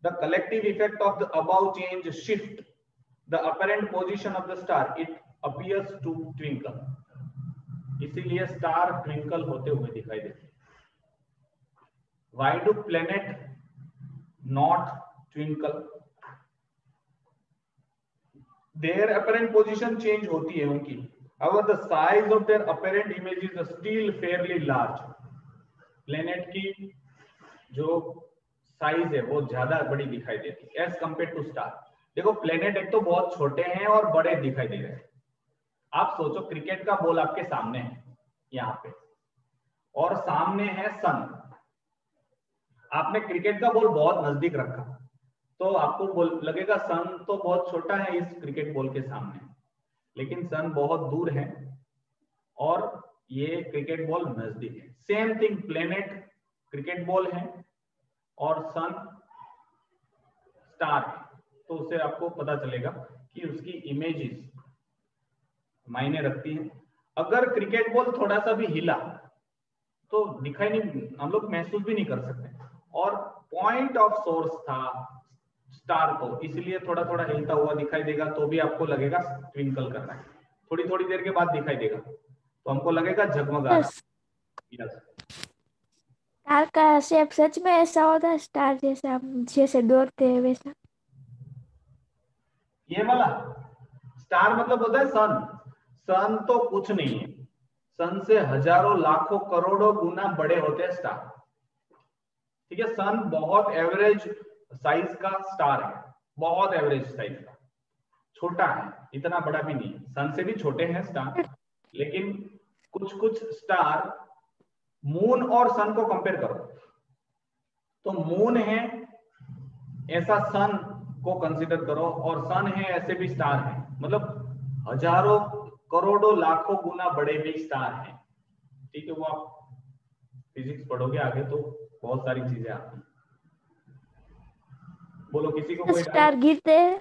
The collective effect of the above change shift the apparent position of the star, it appears to twinkle. इसीलिए स्टार ट्विंकल होते हुए दिखाई देते हैं। Why do planet not twinkle? Their apparent position change होती है उनकी, however the size of their apparent image is still fairly large. Planet की जो साइज है वो ज्यादा बड़ी दिखाई देती है एज कंपेयर टू स्टार। देखो प्लेनेट एक तो बहुत छोटे हैं और बड़े दिखाई दे रहे हैं। आप सोचो क्रिकेट का बॉल आपके सामने है यहाँ पे और सामने है सन, आपने क्रिकेट का बॉल बहुत नजदीक रखा तो आपको लगेगा सन तो बहुत छोटा है इस क्रिकेट बॉल के सामने, लेकिन सन बहुत दूर है और ये क्रिकेट बॉल नजदीक है। Same thing, planet cricket ball है और सन स्टार है, तो उससे आपको पता चलेगा कि उसकी इमेजेस मायने रखती है। अगर क्रिकेट बॉल थोड़ा सा भी हिला तो दिखाई नहीं, हम लोग महसूस भी नहीं कर सकते, और पॉइंट ऑफ सोर्स था स्टार को, इसलिए थोड़ा थोड़ा हिलता हुआ दिखाई देगा, तो भी आपको लगेगा ट्विंकल कर रहा है, थोड़ी थोड़ी देर के बाद दिखाई देगा तो हमको लगेगा जगमगा रहा है। स्टार का शेप सच में ऐसा होता है, स्टार जैसा, जैसे दौड़ते हैं वैसा? ये वाला स्टार मतलब होता है सन। सन तो कुछ नहीं है, सन से हजारों लाखों करोड़ों गुना बड़े होते हैं स्टार। ठीक है, सन बहुत एवरेज साइज का स्टार है, बहुत एवरेज साइज का, छोटा है, इतना बड़ा भी नहीं। सन से भी छोटे हैं स्टार, लेकिन कुछ कुछ स्टार, मून और सन को कंपेयर करो तो मून है ऐसा सन को कंसीडर करो, और सन है ऐसे भी स्टार है, मतलब हजारों करोड़ों लाखों गुना बड़े भी स्टार हैं। ठीक है, वो आप फिजिक्स पढ़ोगे आगे तो बहुत सारी चीजें आती हैं। बोलो, किसी को कोई स्टार गिरते हैं?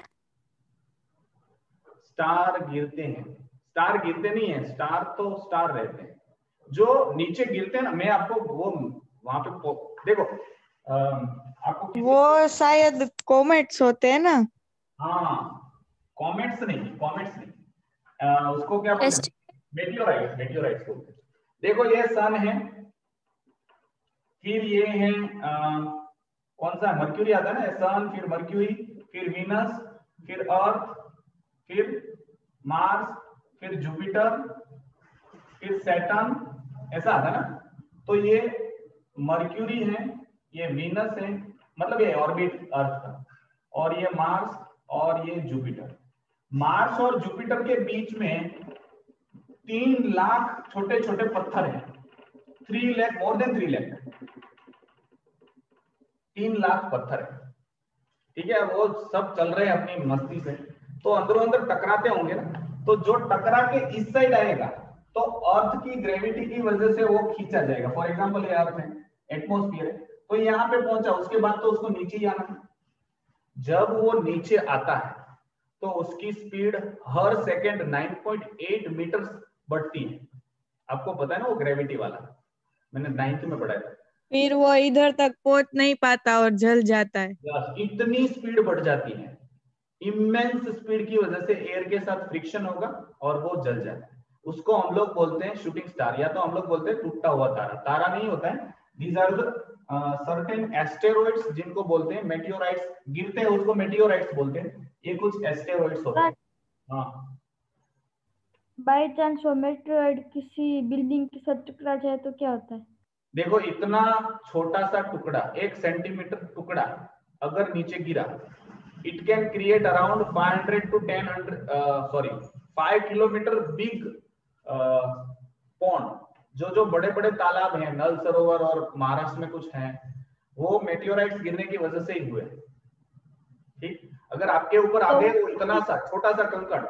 स्टार गिरते हैं? स्टार गिरते नहीं है, स्टार तो स्टार रहते हैं। जो नीचे गिरते हैं ना, मैं आपको वो वहां पे देखो, आपको वो शायद कॉमेट्स होते हैं ना। हाँ, कॉमेट्स नहीं, कॉमेट्स नहीं, उसको क्या बोलते हैं, मेटियोराइट्स, मेटियोराइट्स बोलते हैं। देखो ये सन है, फिर ये है कौन सा, मर्क्यूरी आता है ना, सन, फिर मर्क्यूरी, फिर वीनस, फिर अर्थ, फिर मार्स, फिर जुपिटर, फिर सैटर्न, ऐसा आता है ना। तो ये मर्क्यूरी है, ये वीनस है, मतलब ये ऑर्बिट अर्थ का, और ये मार्स और ये जुपिटर। मार्स और जुपिटर के बीच में 3 लाख छोटे छोटे पत्थर हैं, 3 लाख, मोर देन 3 लाख, 3 लाख पत्थर है। ठीक है, वो सब चल रहे हैं अपनी मस्ती से, तो अंदरों अंदर टकराते होंगे ना, तो जो टकरा के इस साइड आएगा तो अर्थ की ग्रेविटी की वजह से वो खींचा जाएगा। फॉर एग्जांपल ये अर्थ है, एटमॉस्फेयर है, तो यहाँ पे पहुंचा, उसके बाद तो उसको नीचे ही आना है। जब वो नीचे आता है तो उसकी स्पीड हर सेकंड 9.8 मीटर बढ़ती है। आपको पता है ना वो ग्रेविटी वाला, मैंने 9th में पढ़ाया था। फिर वो इधर तक पहुंच नहीं पाता और जल जाता है। इतनी स्पीड बढ़ जाती है, इमेंस स्पीड की वजह से एयर के साथ फ्रिक्शन होगा और वो जल जाता है। उसको हम लोग बोलते हैं शूटिंग स्टार, या तो हम लोग बोलते हैं टूटा हुआ तारा। तारा नहीं होता है, these are the certain asteroids, जिनको बोलते हैं मेटियोराइट्स, गिरते हैं उसको मेटियोराइट्स बोलते हैं। ये कुछ एस्टेरॉइड्स होते हैं। हाँ, बाय चांस वो मेटेरॉइड किसी बिल्डिंग के साथ टकरा जाए तो क्या होता है? देखो इतना छोटा सा टुकड़ा, 1 सेंटीमीटर टुकड़ा अगर नीचे गिरा, it can create around 500 to 5 kilometre big pond. जो बड़े बड़े तालाब हैं, नल सरोवर और महाराष्ट्र में कुछ हैं, वो मेटियोराइट्स गिरने की वजह से ही हुए। ठीक, अगर आपके ऊपर आ गए वो इतना सा छोटा सा कंकड़,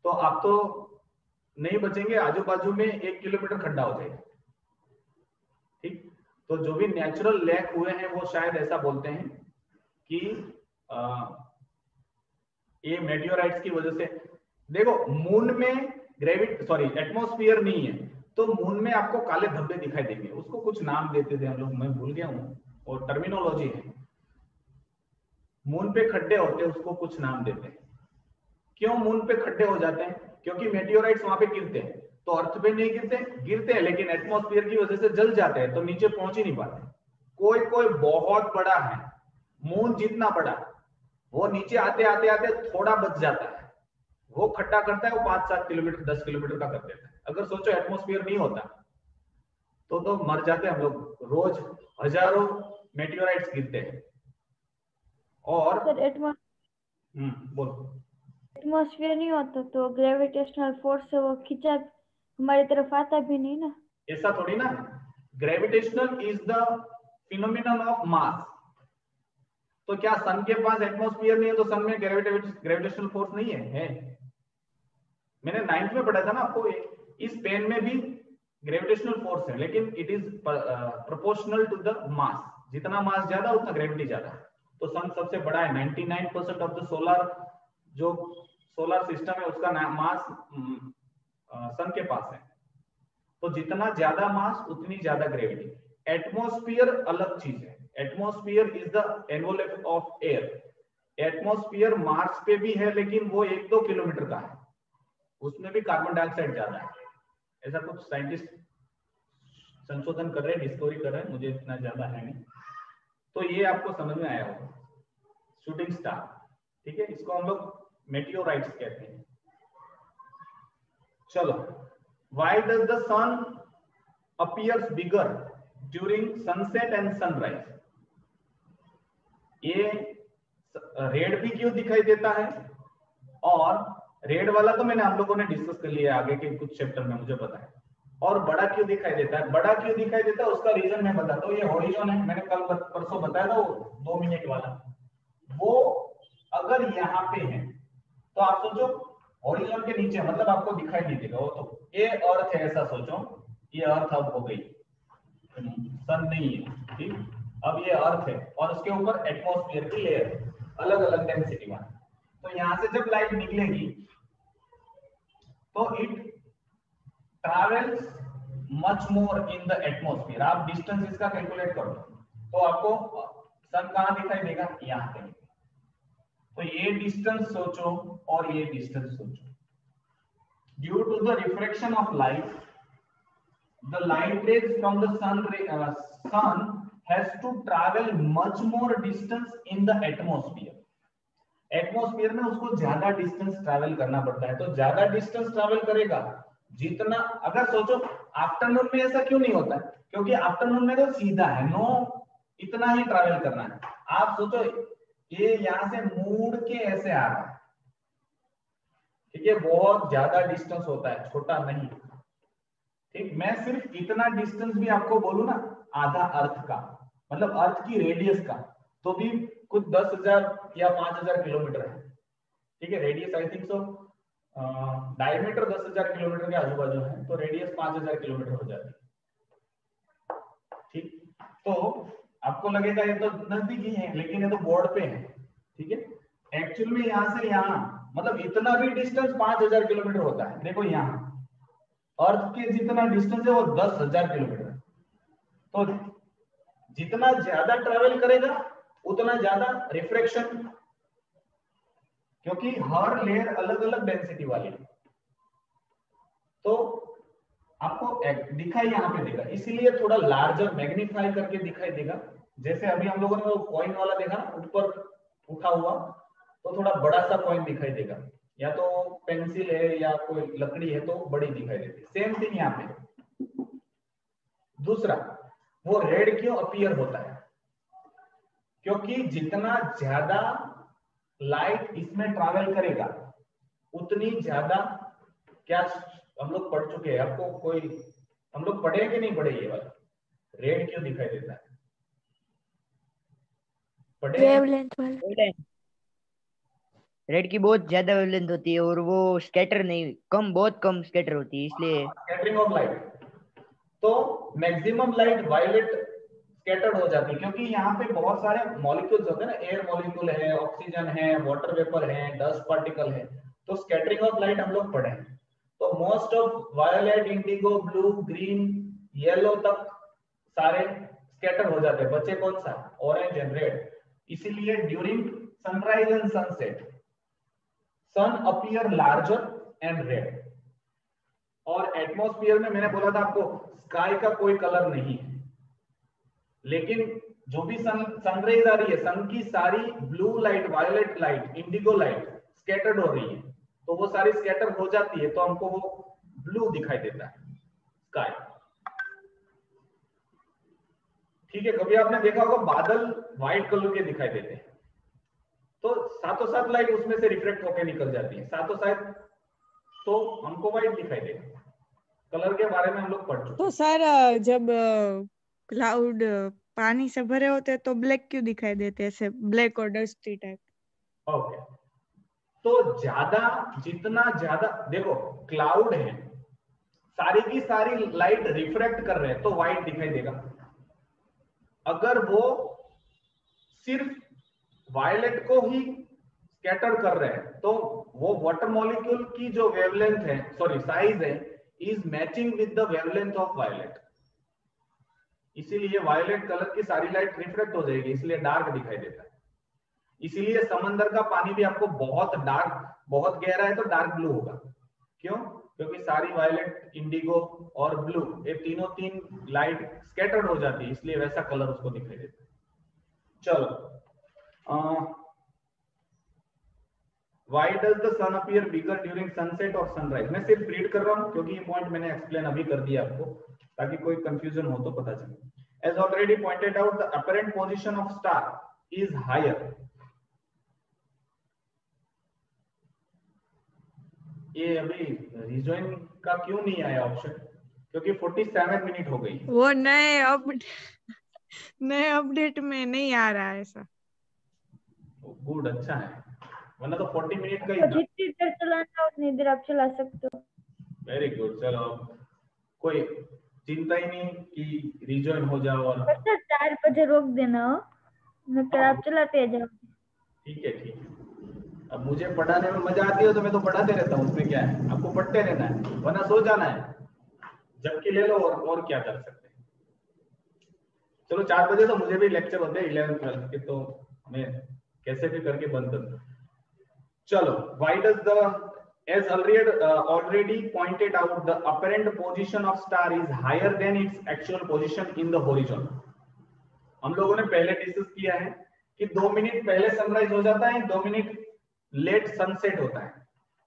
तो आप तो नहीं बचेंगे, आजू बाजू में 1 किलोमीटर खड्डा हो जाएगा। ठीक, तो जो भी नेचुरल लैक हुए हैं वो शायद ऐसा बोलते हैं कि ये मेटियोराइट्स की वजह से। देखो मून में एटमॉस्फेयर नहीं है, तो मून में आपको काले धब्बे दिखाई देंगे, उसको कुछ नाम देते थे हम लोग, मैं भूल गया हूँ, और टर्मिनोलॉजी है। मून पे खड्डे होते हैं, उसको कुछ नाम देते हैं। क्यों मून पे खड्डे हो जाते हैं? क्योंकि मेटियोराइट्स वहां पे गिरते हैं, तो अर्थ पे नहीं गिरते, गिरते हैं लेकिन एटमॉस्फेयर की वजह से जल जाते हैं, तो नीचे पहुंच ही नहीं पाते। कोई कोई बहुत बड़ा है, मून जितना बड़ा, वो नीचे आते आते आते थोड़ा बच जाता है, वो खड्डा करता है, वो 5-7 किलोमीटर 10 किलोमीटर का कर देता है। अगर सोचो एटमॉस्फेयर नहीं होता तो मर जाते हम लोग। रोज हजारों मेटियोराइट्स गिरते हैं। और सर बोलो, एटमॉस्फेयर नहीं होता तो ग्रेविटेशनल फोर्स से वो खींचा हमारी तरफ आता भी नहीं ना। ऐसा थोड़ी ना, gravitational is the phenomenon of mass. तो क्या सन के पास एटमॉस्फेयर नहीं है तो सन में ग्रेविटेशनल फोर्स नहीं है? मैंने 9th में पढ़ा था ना आपको, इस पेन में भी ग्रेविटेशनल फोर्स है, लेकिन it is proportional to the mass. जितना मास ज्यादा उतना ग्रेविटी ज्यादा है। तो सन सबसे बड़ा है, 99% ऑफ द सोलर सिस्टम है उसका मास सन के पास है। तो जितना ज्यादा मास उतनी ज्यादा ग्रेविटी। एटमॉस्फेयर अलग चीज है, atmosphere is the envelope of air. Atmosphere Mars पे भी है, लेकिन वो 1-2 किलोमीटर का है, उसमें भी कार्बन डाइऑक्साइड ज्यादा है। ऐसा कुछ साइंटिस्ट संशोधन कर रहे हैं, डिस्कवरी कर रहे हैं, मुझे इतना ज्यादा है नहीं। तो ये आपको समझ में आया होगा, शूटिंग स्टार। ठीक है, इसको हम लोग मेटियोराइट्स कहते हैं। चलो, why does the sun appears bigger during sunset and sunrise? ये रेड भी क्यों दिखाई देता है, और रेड वाला तो मैंने हम लोगों ने डिस्कस कर लिया आगे के कुछ चैप्टर में, मुझे पता है। और बड़ा क्यों दिखाई देता है? बड़ा क्यों दिखाई देता है उसका रीजन मैं बताता हूँ। ये हॉरिजॉन है, मैंने कल परसों बताया था, वो 2 मिनट वाला। वो अगर यहाँ पे है तो आप सोचो हॉरिजॉन के नीचे, मतलब आपको दिखाई नहीं देगा वो, तो ये अर्थ है ऐसा सोचो, ये अर्थ अब हो गई, सन नहीं है, ठीक। अब ये अर्थ है और उसके ऊपर एटमॉस्फेयर की लेयर, अलग अलग डेंसिटी वाला। तो यहां से जब लाइट निकलेगी तो it travels much more in the atmosphere. आप डिस्टेंस इसका कैलकुलेट करो तो आपको सन कहां दिखाई देगा, यहां पे। तो ये डिस्टेंस सोचो और ये डिस्टेंस सोचो। Due to the refraction of light, the light rays from the sun has to travel much more distance in the atmosphere. Atmosphere में उसको ज्यादा डिस्टेंस ट्रैवल करना पड़ता है। तो ज्यादा डिस्टेंस ट्रैवल करेगा जितना, अगर सोचो आफ्टरनून में ऐसा क्यों नहीं होता है, क्योंकि आफ्टरनून में तो सीधा है, नो इतना ही ट्रैवल करना है। आप सोचो ये यहां से मुड़ के ऐसे आ रहा है, ठीक है, बहुत ज्यादा डिस्टेंस होता है, छोटा नहीं, ठीक। मैं सिर्फ इतना डिस्टेंस भी आपको बोलूं ना, आधा अर्थ का, मतलब अर्थ की रेडियस का, तो भी कुछ 10,000 या 5,000 किलोमीटर है, ठीक है। Radius I think so diameter 10,000 kilometre के आजू बाजू है, तो रेडियस 5,000 किलोमीटर हो जाती है, ठीक। तो आपको लगेगा ये तो नजदीक ही है, लेकिन ये तो बोर्ड पे है, ठीक है। एक्चुअल में यहां से यहां मतलब इतना भी डिस्टेंस 5,000 किलोमीटर होता है। देखो यहाँ अर्थ के जितना डिस्टेंस है वो 10,000 किलोमीटर। तो जितना ज्यादा ट्रेवल करेगा उतना ज्यादा रिफ्रैक्शन, क्योंकि हर लेयर अलग अलग डेंसिटी वाली है। तो आपको दिखाई यहाँ पे देगा, इसीलिए थोड़ा लार्जर मैग्नीफाई करके दिखाई देगा। जैसे अभी हम लोगों ने वो कॉइन वाला देखा ऊपर उठा हुआ, तो थोड़ा बड़ा सा कॉइन दिखाई देगा, या तो पेंसिल है या कोई लकड़ी है तो बड़ी दिखाई देती है। सेम थिंग यहाँ पे। दूसरा, वो रेड क्यों अपीयर होता है, क्योंकि जितना ज्यादा लाइट इसमें ट्रैवल करेगा उतनी ज्यादा, क्या हम लोग पढ़ चुके हैं, आपको कोई हम लोग पढ़े कि नहीं पढ़े ये वाला रेड क्यों दिखाई देता है, पढ़े? वेवलेंथ वाला। रेड की बहुत ज्यादा वेवलेंथ होती है और वो स्कैटर नहीं, बहुत कम स्कैटर होती है, इसलिए स्कैटरिंग ऑफ लाइट। तो मैक्सिमम लाइट वायलेट स्कैटर्ड हो जाती है, क्योंकि यहाँ पे बहुत सारे मॉलिक्यूल्स होते हैं ना, एयर मॉलिक्यूल है, ऑक्सीजन है, वाटर वेपर है, डस्ट पार्टिकल है। तो स्कैटरिंग ऑफ लाइट हम लोग पढ़े। तो most of violet, indigo, blue, green, yellow तक सारे स्कैटर हो जाते हैं। बचे कौन सा, ऑरेंज एंड रेड। इसीलिए during sunrise and sunset sun appear larger and red. और एटमॉस्फेयर में मैंने बोला था आपको स्काई का कोई कलर नहीं है, लेकिन जो भी सनराइज आ रही है, सन की सारी blue light, violet light, indigo light scattered हो रही है, तो वो सारी स्कैटर हो जाती है, तो हमको वो ब्लू दिखाई देता है स्काई, ठीक है। कभी आपने देखा होगा बादल व्हाइट कलर के दिखाई देते हैं, तो सातों सात लाइट उसमें से रिफ्लेक्ट होकर निकल जाती है सातों सात, तो हमको व्हाइट दिखाई देगा। कलर के बारे में हम लोग पढ़ चुके। तो सर जब क्लाउड पानी से भरे होते हैं तो ब्लैक क्यों दिखाई देते हैं, ऐसे ब्लैक और डस्टी टाइप? ओके, तो जितना ज्यादा देखो क्लाउड है, सारी की सारी लाइट रिफ्रैक्ट कर रहे हैं तो व्हाइट दिखाई देगा। अगर वो सिर्फ वायलेट को ही स्कैटर कर रहे हैं तो वो वाटर मॉलिक्यूल की जो वेवलेंथ है, सॉरी साइज है, is matching with the wavelength of violet. इसीलिए वायलेट कलर की सारी लाइट रिफ्लेक्ट हो जाएगी, इसलिए डार्क दिखाई देता है। इसीलिए समंदर का पानी भी आपको बहुत डार्क, बहुत गहरा है तो डार्क ब्लू होगा। क्यों? क्योंकि सारी वायलेट, इंडिगो और ब्लू, ये तीन लाइट स्कैटर्ड हो जाती है, इसलिए वैसा कलर उसको दिखाई देता है। चलो Why does the sun appear bigger during sunset or sunrise? मैं सिर्फ रीड कर रहा हूँ क्योंकि ये पॉइंट मैंने एक्सप्लेन अभी कर दिया आपको, ताकि कोई कंफ्यूजन हो तो पता चले। As already pointed out, the apparent position of star is higher. ये अभी रिजॉइन का क्यों नहीं आया ऑप्शन? क्योंकि 47 मिनट हो गई। वो नए अपडेट में नहीं आ रहा है ऐसा। गुड, अच्छा है, वरना तो 40 मिनट का ही तो था। जितनी देर चलाना हो उतनी देर आप चला सकते हो। वेरी गुड, चलो कोई चिंता ही नहीं कि रिजॉइन हो जाओ। और बस 4 बजे रोक देना हो, मतलब आप चलाते जाओ। ठीक है ठीक है। अब मुझे पढ़ाने में मजा आती है तो मैं तो पढ़ाते रहता हूँ, उसमें क्या है, आपको पढ़ते रहना है, वरना सो जाना है, जबकि ले लो और क्या कर सकते हैं। चलो 4 बजे तो मुझे भी लेक्चर होते हैं 11 12 के, तो मैं कैसे भी करके बंद कर दूं। चलो, why does the as already pointed out, the apparent position of star is higher than its actual position in the horizon. हम लोगों ने पहले डिस्कस किया है कि 2 मिनट पहले सनराइज हो जाता है, 2 मिनट लेट सनसेट होता है,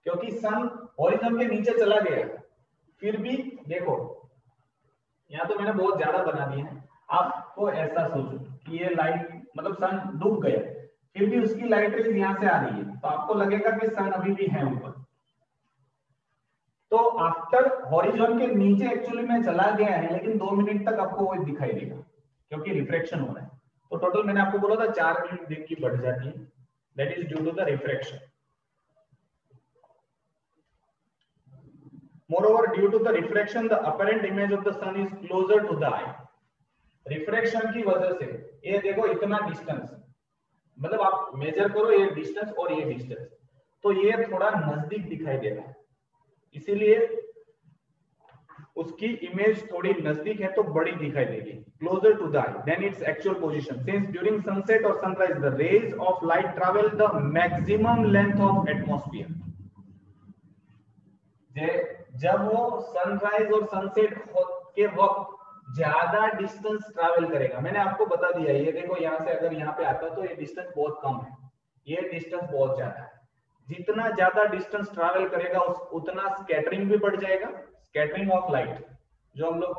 क्योंकि सन हॉरिजॉन के नीचे चला गया। फिर भी देखो, यहाँ तो मैंने बहुत ज्यादा बना दिया है, आपको ऐसा सोचो कि ये लाइट मतलब सन डूब गया, फिर भी उसकी लाइट रेज यहाँ से आ रही है, तो आपको लगेगा कि सन अभी भी है ऊपर। तो आफ्टर हॉरिजॉन के नीचे एक्चुअली में चला गया है, लेकिन 2 मिनट तक आपको वो दिखाई देगा क्योंकि रिफ्रैक्शन हो रहा है। तो टोटल मैंने आपको बोला था 4 मिनट दिन की बढ़ जाती है, that is due to the refraction. Moreover, due to the refraction, the apparent image of the sun is closer to the eye. Refraction की वजह से ये देखो इतना डिस्टेंस, मतलब आप मेजर करो ये डिस्टेंस और ये डिस्टेंस, तो ये थोड़ा नजदीक दिखाई दे रहा है, इसीलिए उसकी इमेज थोड़ी नजदीक है तो बड़ी दिखाई देगी, closer to the eye then its actual position. Since during sunset और sunrise the rays of light travel the maximum length of atmosphere. जब वो सनराइज और सनसेट के वक्त ज्यादा डिस्टेंस ट्रैवल करेगा, मैंने आपको बता दिया, ये देखो यहाँ से अगर यहाँ पे आता तो ये डिस्टेंस बहुत कम है, ये डिस्टेंस बहुत ज्यादा है। जितना ज्यादा डिस्टेंस ट्रैवल करेगा उतना स्कैटरिंग भी बढ़ जाएगा, स्कैटरिंग ऑफ लाइट, जो हम लोग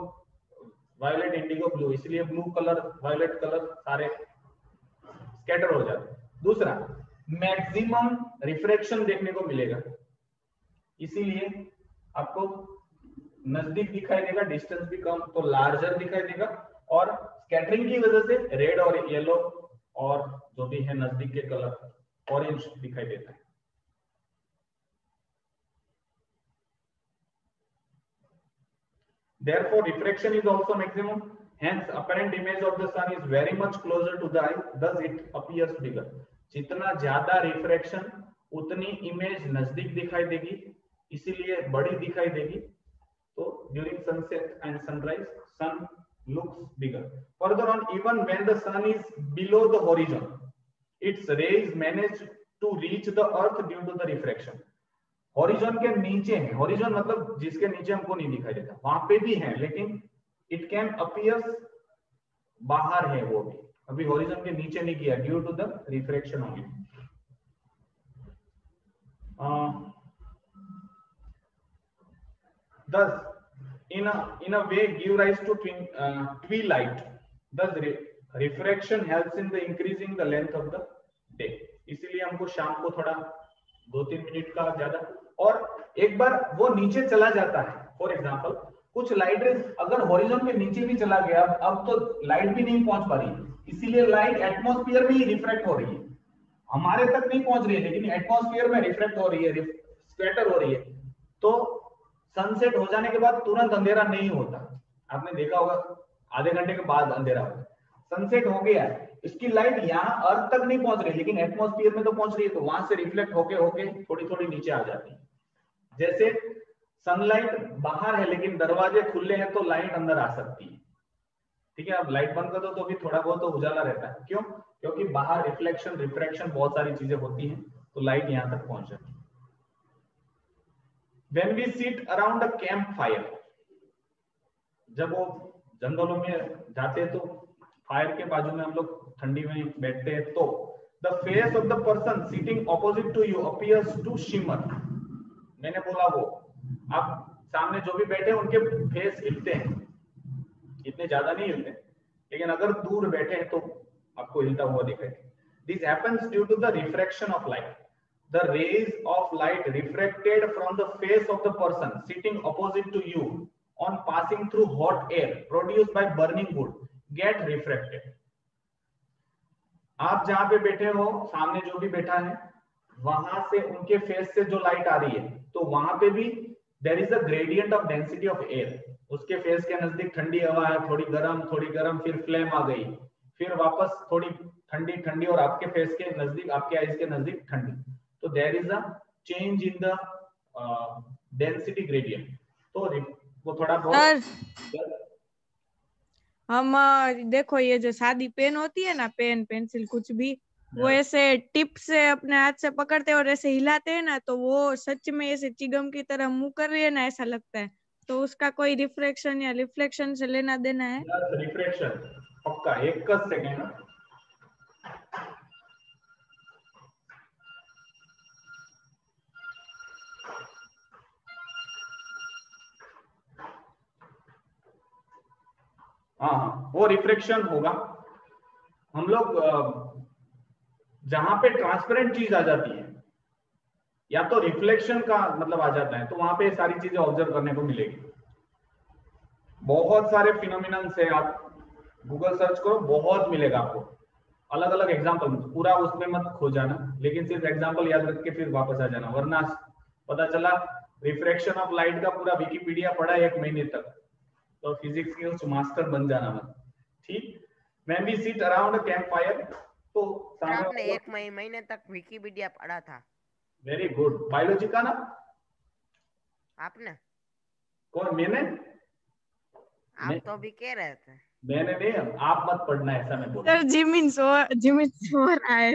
वायलेट इंडिगो ब्लू, इसलिए ब्लू कलर वायलेट कलर सारे स्कैटर हो जाते हैं। दूसरा, मैक्सिमम रिफ्रैक्शन देखने को मिलेगा, इसीलिए आपको नजदीक दिखाई देगा, डिस्टेंस भी कम तो लार्जर दिखाई देगा, और स्कैटरिंग की वजह से रेड और येलो और जो भी है नजदीक के कलर ऑरेंज दिखाई देता है। Therefore, refraction is also maximum. Hence, apparent image of the sun is very much closer to the eye. Thus, it appears bigger. जितना ज्यादा रिफ्रैक्शन उतनी इमेज नजदीक दिखाई देगी, इसीलिए बड़ी दिखाई देगी। तो during sunset and sunrise, sun looks bigger. Further on, even when the sun is below the horizon, its rays manage to reach the earth due to the refraction. Horizon के नीचे है, हॉरिजॉन मतलब जिसके नीचे हमको नहीं दिखाई देता, वहां पे भी है, लेकिन इट कैन अपीयर्स बाहर है, वो भी अभी हॉरिजॉन के नीचे नहीं किया due to the refraction only. Thus, in a way, give rise to twilight. Thus, refraction helps in the increasing the length of the day. इसीलिए हमको शाम को थोड़ा 2-3 मिनट का ज्यादा, और एक बार वो नीचे चला जाता है, फॉर एग्जांपल कुछ लाइट रेज अगर हॉरिजॉन के नीचे भी चला गया, अब तो लाइट भी नहीं पहुंच पा रही, इसीलिए लाइट एटमॉस्फेयर में ही रिफ्रैक्ट हो रही है, हमारे तक नहीं पहुंच रही है, लेकिन एटमॉस्फेयर में रिफ्रैक्ट हो रही है, स्कैटर हो रही है। तो सनसेट हो जाने के बाद तुरंत अंधेरा नहीं होता, आपने देखा होगा आधे घंटे के बाद अंधेरा होता है। सनसेट हो गया, इसकी लाइट यहाँ अर्थ तक नहीं पहुंच रही, लेकिन एटमॉस्फेयर में तो पहुंच रही है, तो वहां से रिफ्लेक्ट होके होके थोड़ी थोड़ी नीचे आ जाती है। जैसे सनलाइट बाहर है लेकिन दरवाजे खुले हैं तो लाइट अंदर आ सकती है, ठीक है। अब लाइट बंद कर दो तो भी थोड़ा बहुत तो उजाला रहता है, क्यों? क्योंकि बाहर रिफ्लेक्शन रिफ्रैक्शन बहुत सारी चीजें होती हैं, तो लाइट यहाँ तक पहुंच जाती है। When we sit around a campfire, जब वो जंगलों में जाते हैं तो फायर के बाजू में हम लोग ठंडी में बैठते हैं, तो the face of the person sitting opposite to you appears to shimmer. मैंने बोला वो आप सामने जो भी बैठे उनके फेस हिलते हैं, इतने ज्यादा नहीं हिलते, लेकिन अगर दूर बैठे हैं तो आपको हिलता हुआ दिखाई. This happens due to the refraction of light. The rays of light refracted from the face of the person sitting opposite to you on passing through hot air produced by burning wood get refracted. आप जहां पे बैठे हो, सामने जो भी बैठा है, वहां से उनके फेस से जो लाइट आ रही है, तो वहां पे भी there is a gradient of density of air. उसके फेस के नजदीक ठंडी हवा है, थोड़ी गर्म, फिर फ्लेम आ गई, फिर वापस थोड़ी ठंडी और आपके फेस के नजदीक, आपके आईज के नजदीक ठंडी. तो there is a change in the density gradient. तो वो थोड़ा बहुत हम देखो ये जो सादी पेन होती है ना, पेन पेंसिल कुछ भी, वो ऐसे टिप से अपने हाथ से पकड़ते हैं और ऐसे हिलाते हैं ना, तो वो सच में ऐसे चिगम की तरह मुंह कर रही है ना, ऐसा लगता है. तो उसका कोई रिफ्लेक्शन या रिफ्लेक्शन से लेना देना है? रिफ्लेक्शन पक्का. एक सेकंड. हाँ, वो रिफ्लेक्शन होगा. हम लोग जहां पे ट्रांसपेरेंट चीज आ जाती है या तो रिफ्लेक्शन का मतलब आ जाता है, तो वहां पे सारी चीजें ऑब्जर्व करने को मिलेगी. बहुत सारे फिनोमिनन से आप गूगल सर्च करो, बहुत मिलेगा आपको. अलग अलग एग्जांपल, पूरा उसमें मत खो जाना, लेकिन सिर्फ एग्जांपल याद रख के फिर वापस आ जाना, वरना पता चला रिफ्रैक्शन ऑफ लाइट का पूरा विकिपीडिया पढ़ा 1 महीने तक, तो फिजिक्स के उस मास्टर बन जाना मत. ठीक. When we sit around a campfire, तो आपने 1 महीने तक विकिपीडिया पढ़ा था? Very good. बायोलॉजी का ना? आपने? कौन? मैंने? आप तो भी कह रहे थे. मैंने नहीं, आप मत पढ़ना, ऐसा मैं बोल. सर जिमिन सो रहा है.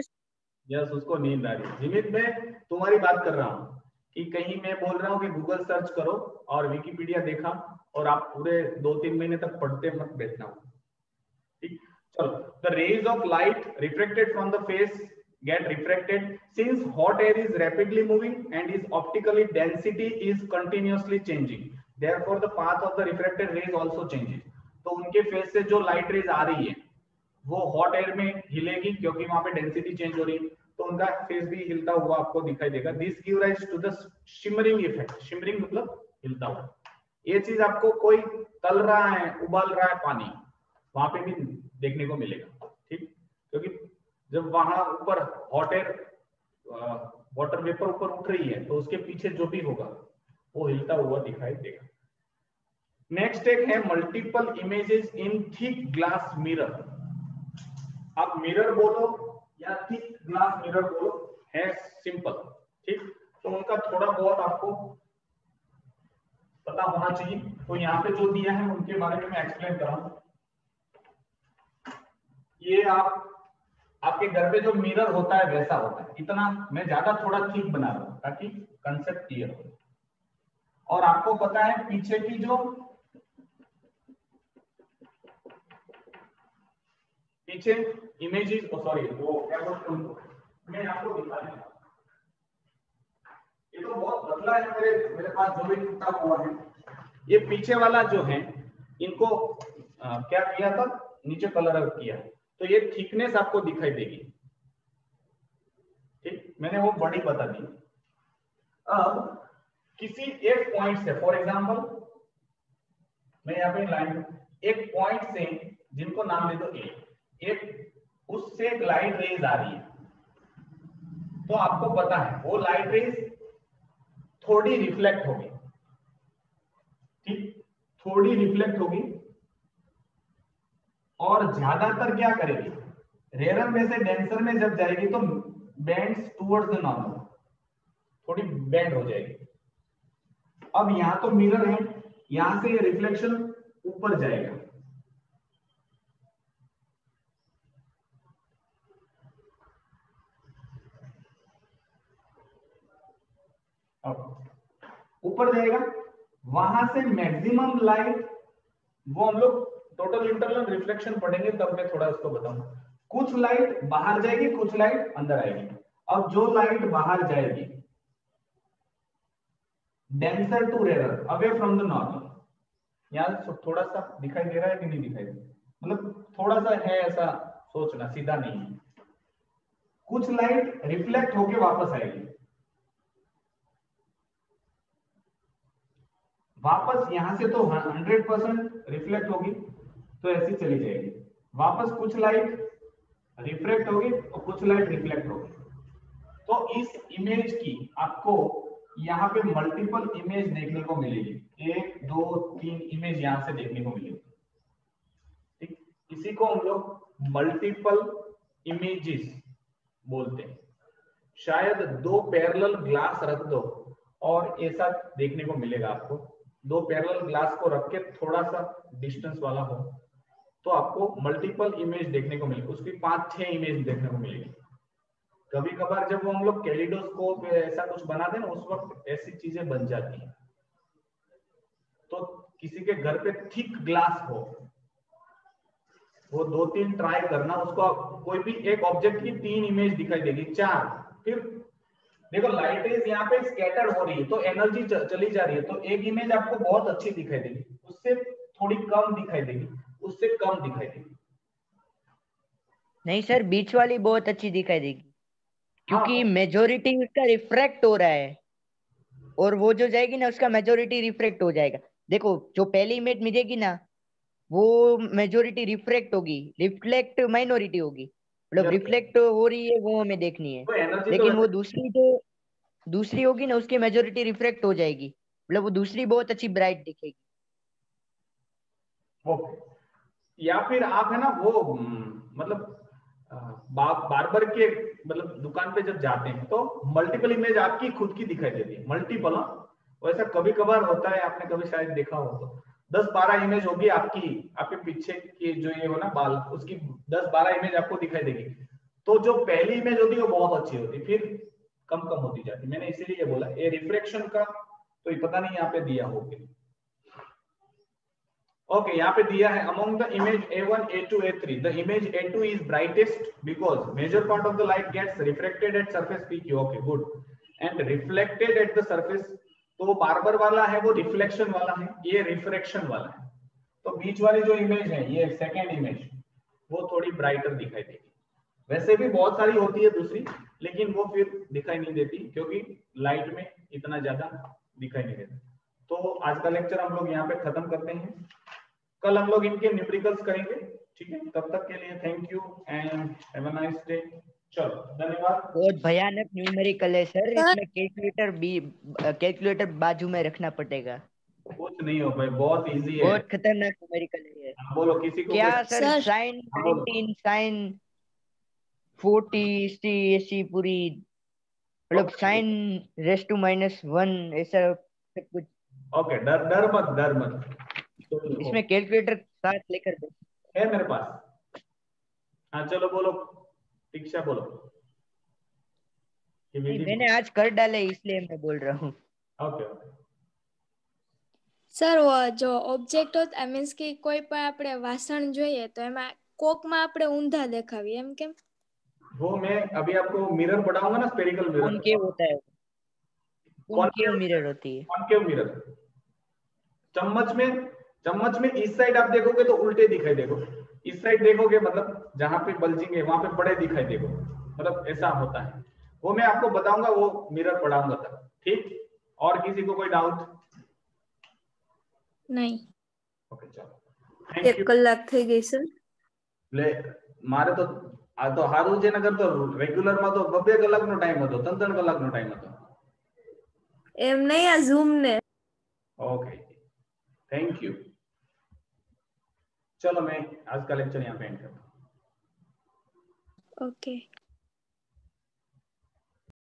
यस, उसको नींद आ रही है. जिमिन, मैं तुम्हारी बात कर रहा हूँ कि कहीं मैं बोल रहा हूँ कि गूगल सर्च करो और विकिपीडिया देखा और आप पूरे 2-3 महीने तक पढ़ते मत बैठना. ठीक. चलो. The rays of light refracted from the face get refracted since hot air is rapidly moving and its optically density is continuously changing. Therefore, the path of the refracted rays also changes. तो उनके face से जो light rays आ रही है वो hot air में हिलेगी क्योंकि वहां पे डेंसिटी चेंज हो रही है, तो उनका फेस भी हिलता हुआ आपको दिखाई देगा. This give rise to the shimmering effect. Shimmering मतलब हिलता हुआ. ये चीज आपको कोई तल रहा है, उबाल रहा है पानी, वहां पे भी देखने को मिलेगा. ठीक. क्योंकि जब वहां ऊपर हॉट एयर वाटर वेपर ऊपर उठ रही है तो उसके पीछे जो भी होगा वो हिलता हुआ दिखाई देगा. नेक्स्ट एक है multiple images in thick glass mirror. आप मिरर बोलो या थिक ग्लास मिरर बोलो, है सिंपल. ठीक. तो उनका थोड़ा बहुत आपको पता होना चाहिए. तो यहाँ पे जो दिया है उनके बारे में मैं एक्सप्लेन कर रहा हूं. ये आपके घर पे जो मिरर होता है वैसा होता है. इतना मैं ज्यादा थोड़ा थिक बना रहा हूं ताकि कंसेप्ट क्लियर हो. और आपको पता है पीछे की जो पीछे इमेजेस, सॉरी वो क्या बोलते हैं, मैं आपको दिखा दूंगा. ये तो बहुत बदला है मेरे पास जो भी टूटा हुआ है. ये पीछे वाला जो है इनको क्या किया था, नीचे कलर किया, तो ये थिकनेस आपको दिखाई देगी. ठीक. मैंने वो बड़ी बता दी. अब किसी एक पॉइंट से, फॉर एग्जांपल मैं यहाँ पे लाइन एक पॉइंट से, जिनको नाम दे दो एक उससे एक लाइट रेज आ रही है, तो आपको पता है वो लाइट रेज थोड़ी रिफ्लेक्ट होगी. ठीक. थोड़ी रिफ्लेक्ट होगी और ज्यादातर क्या करेगी, रेयर में से डेंसर में जब जाएगी तो बेंड्स टुवर्ड्स द नॉर्मल, थोड़ी बेंड हो जाएगी. अब यहां तो मिरर है, यहां से ये रिफ्लेक्शन ऊपर जाएगा. ऊपर जाएगा, वहां से मैक्सिमम लाइट, वो हम लोग टोटल इंटरनल रिफ्लेक्शन पढ़ेंगे तब मैं थोड़ा इसको बताऊंगा. कुछ लाइट बाहर जाएगी, कुछ लाइट अंदर आएगी। अब जो लाइट बाहर जाएगी, denser to rare, away from the normal, यहाँ थोड़ा सा दिखाई दे रहा है कि नहीं दिखाई दे रहा, मतलब थोड़ा सा है ऐसा सोचना, सीधा नहीं है। कुछ लाइट रिफ्लेक्ट होके वापस आएगी, वापस यहां से तो 100% रिफ्लेक्ट होगी, तो ऐसी चली जाएगी। वापस कुछ लाइट रिफ्लेक्ट होगी और कुछ लाइट रिफ्लेक्ट होगी। तो इस इमेज की आपको यहाँ पे मल्टीपल इमेज देखने को मिलेगी, 1 2 3 इमेज यहां से देखने को मिलेगी। ठीक, इसी को हम लोग मल्टीपल इमेजेस बोलते हैं। शायद 2 पैरेलल ग्लास रख दो और ऐसा देखने को मिलेगा आपको। 2 पैरेलल ग्लास को रख के थोड़ा सा डिस्टेंस वाला हो तो आपको मल्टीपल इमेज देखने को मिलेगी, उसकी 5-6 इमेज देखने को मिलेगी। कभी कभार जब वो हम लोग कैलिडोस्कोप ऐसा कुछ बनाते हैं ना, उस वक्त ऐसी चीजें बन जाती हैं। तो किसी के घर पे थिक ग्लास हो, वो 2-3 ट्राई करना, उसको कोई भी एक ऑब्जेक्ट की 3 इमेज दिखाई देगी, 4, फिर देखो लाइट इज यहाँ पे स्कैटर्ड हो रही है तो एनर्जी चली जा रही है, तो एक इमेज आपको बहुत अच्छी दिखाई देगी, उससे थोड़ी कम दिखाई देगी, उससे कम दिखाई देगी। नहीं सर, बीच वाली बहुत अच्छी दिखाई देगी, क्योंकि मेजोरिटी उसका रिफ्रैक्ट हो रहा है, और वो जो जाएगी ना उसका मेजोरिटी रिफ्रैक्ट हो जाएगा। देखो जो पहली इमेज मिलेगी ना वो मेजोरिटी रिफ्रैक्ट होगी, रिफ्लेक्ट माइनॉरिटी होगी, मतलब रिफ्लेक्ट हो रही है वो हमें देखनी है। लेकिन वो दूसरी जो दूसरी होगी ना उसकी मेजोरिटी रिफ्रैक्ट हो जाएगी, मतलब वो दूसरी बहुत अच्छी ब्राइट दिखेगी। ओके, या फिर आप है ना वो मतलब बार्बर के मतलब दुकान पे जब जाते हैं तो मल्टीपल इमेज आपकी खुद की दिखाई देती है, मल्टीपल। वैसा कभी कभार होता है, आपने कभी शायद देखा हो तो 10-12 इमेज होगी आपकी, आपके पीछे की जो ये हो ना बाल, उसकी 10-12 इमेज आपको दिखाई देगी। तो जो पहली इमेज होती है वो बहुत अच्छी होती है, फिर कम कम होती जाती। मैंने इसीलिए बोला ये रिफ्लेक्शन का तो ये पता नहीं यहाँ पे दिया होगा। ओके, यहाँ पे दिया है among the image A1, A2, A3, the image A2 is brightest because major part of the light gets refracted at surface PQ. Okay, good. And reflected at the surface, तो वो बार्बर वाला है, वो reflection वाला है, ये refraction वाला है। तो बीच वाली जो इमेज है, ये सेकेंड इमेज, वो थोड़ी ब्राइटर दिखाई देगी। वैसे भी बहुत सारी होती है दूसरी, लेकिन वो फिर दिखाई नहीं देती क्योंकि लाइट में इतना ज्यादा दिखाई नहीं देता। तो आज का लेक्चर हम लोग यहाँ पे खत्म करते हैं, कल हम लोग इनके न्यूमेरिकल्स करेंगे। ठीक है, तब तक के लिए thank you and have a nice day. चलो, धन्यवाद। बहुत भयानक न्यूमेरिकल है सर, इसमें कैलकुलेटर बाजू में रखना पड़ेगा। कुछ नहीं हो भाई, बहुत इजी है, बहुत खतरनाक न्यूमेरिकल है। बोलो किसी को क्या कोई... सर? साइन 19 साइन 40 ऐसी पूरी, मतलब साइन रेस टू -1 ऐसा सब कुछ। ओके, डर मत। तो इसमें कैलकुलेटर साथ लेकर दो है मेरे पास। हाँ चलो बोलो, दीक्षा बोलो। मैंने आज कर डाले इसलिए मैं बोल रहा हूँ। ओके। સર જો ઓબ્જેક્ટ હોત મીન્સ કે કોઈ પણ આપણે વાસણ જોઈએ તો એમાં કોકમાં આપણે ઊંધા દેખાવીએ એમ કેમ? वो मैं अभी आपको मिरर पढ़ाऊंगा ना, स्फेरिकल मिरर। कॉनकेव होता है, कॉनकेव मिरर होती है। कॉनकेव मिरर, चम्मच में इस साइड आप देखोगे तो उल्टे दिखाई देगो, इस साइड देखोगे मतलब जहां पे बल्जिंग है वहां पे बड़े दिखाई देगो, मतलब ऐसा होता है। वो मैं आपको बताऊंगा, वो मिरर पढ़ाऊंगा तब। ठीक, और किसी को कोई डाउट? नहीं। ओके चलो, 1 કલાક થઈ ગઈ સર। ले मारे तो आ तो हारू जे नगर तो रेग्युलर માં તો 2 કલાકનો ટાઈમ હતો, 3 કલાકનો ટાઈમ હતો। એમ નહીં, આ ઝૂમ ને। Okay, thank you. चलो मैं आज का लेक्चर यहाँ पे एंड करता हूँ। ओके।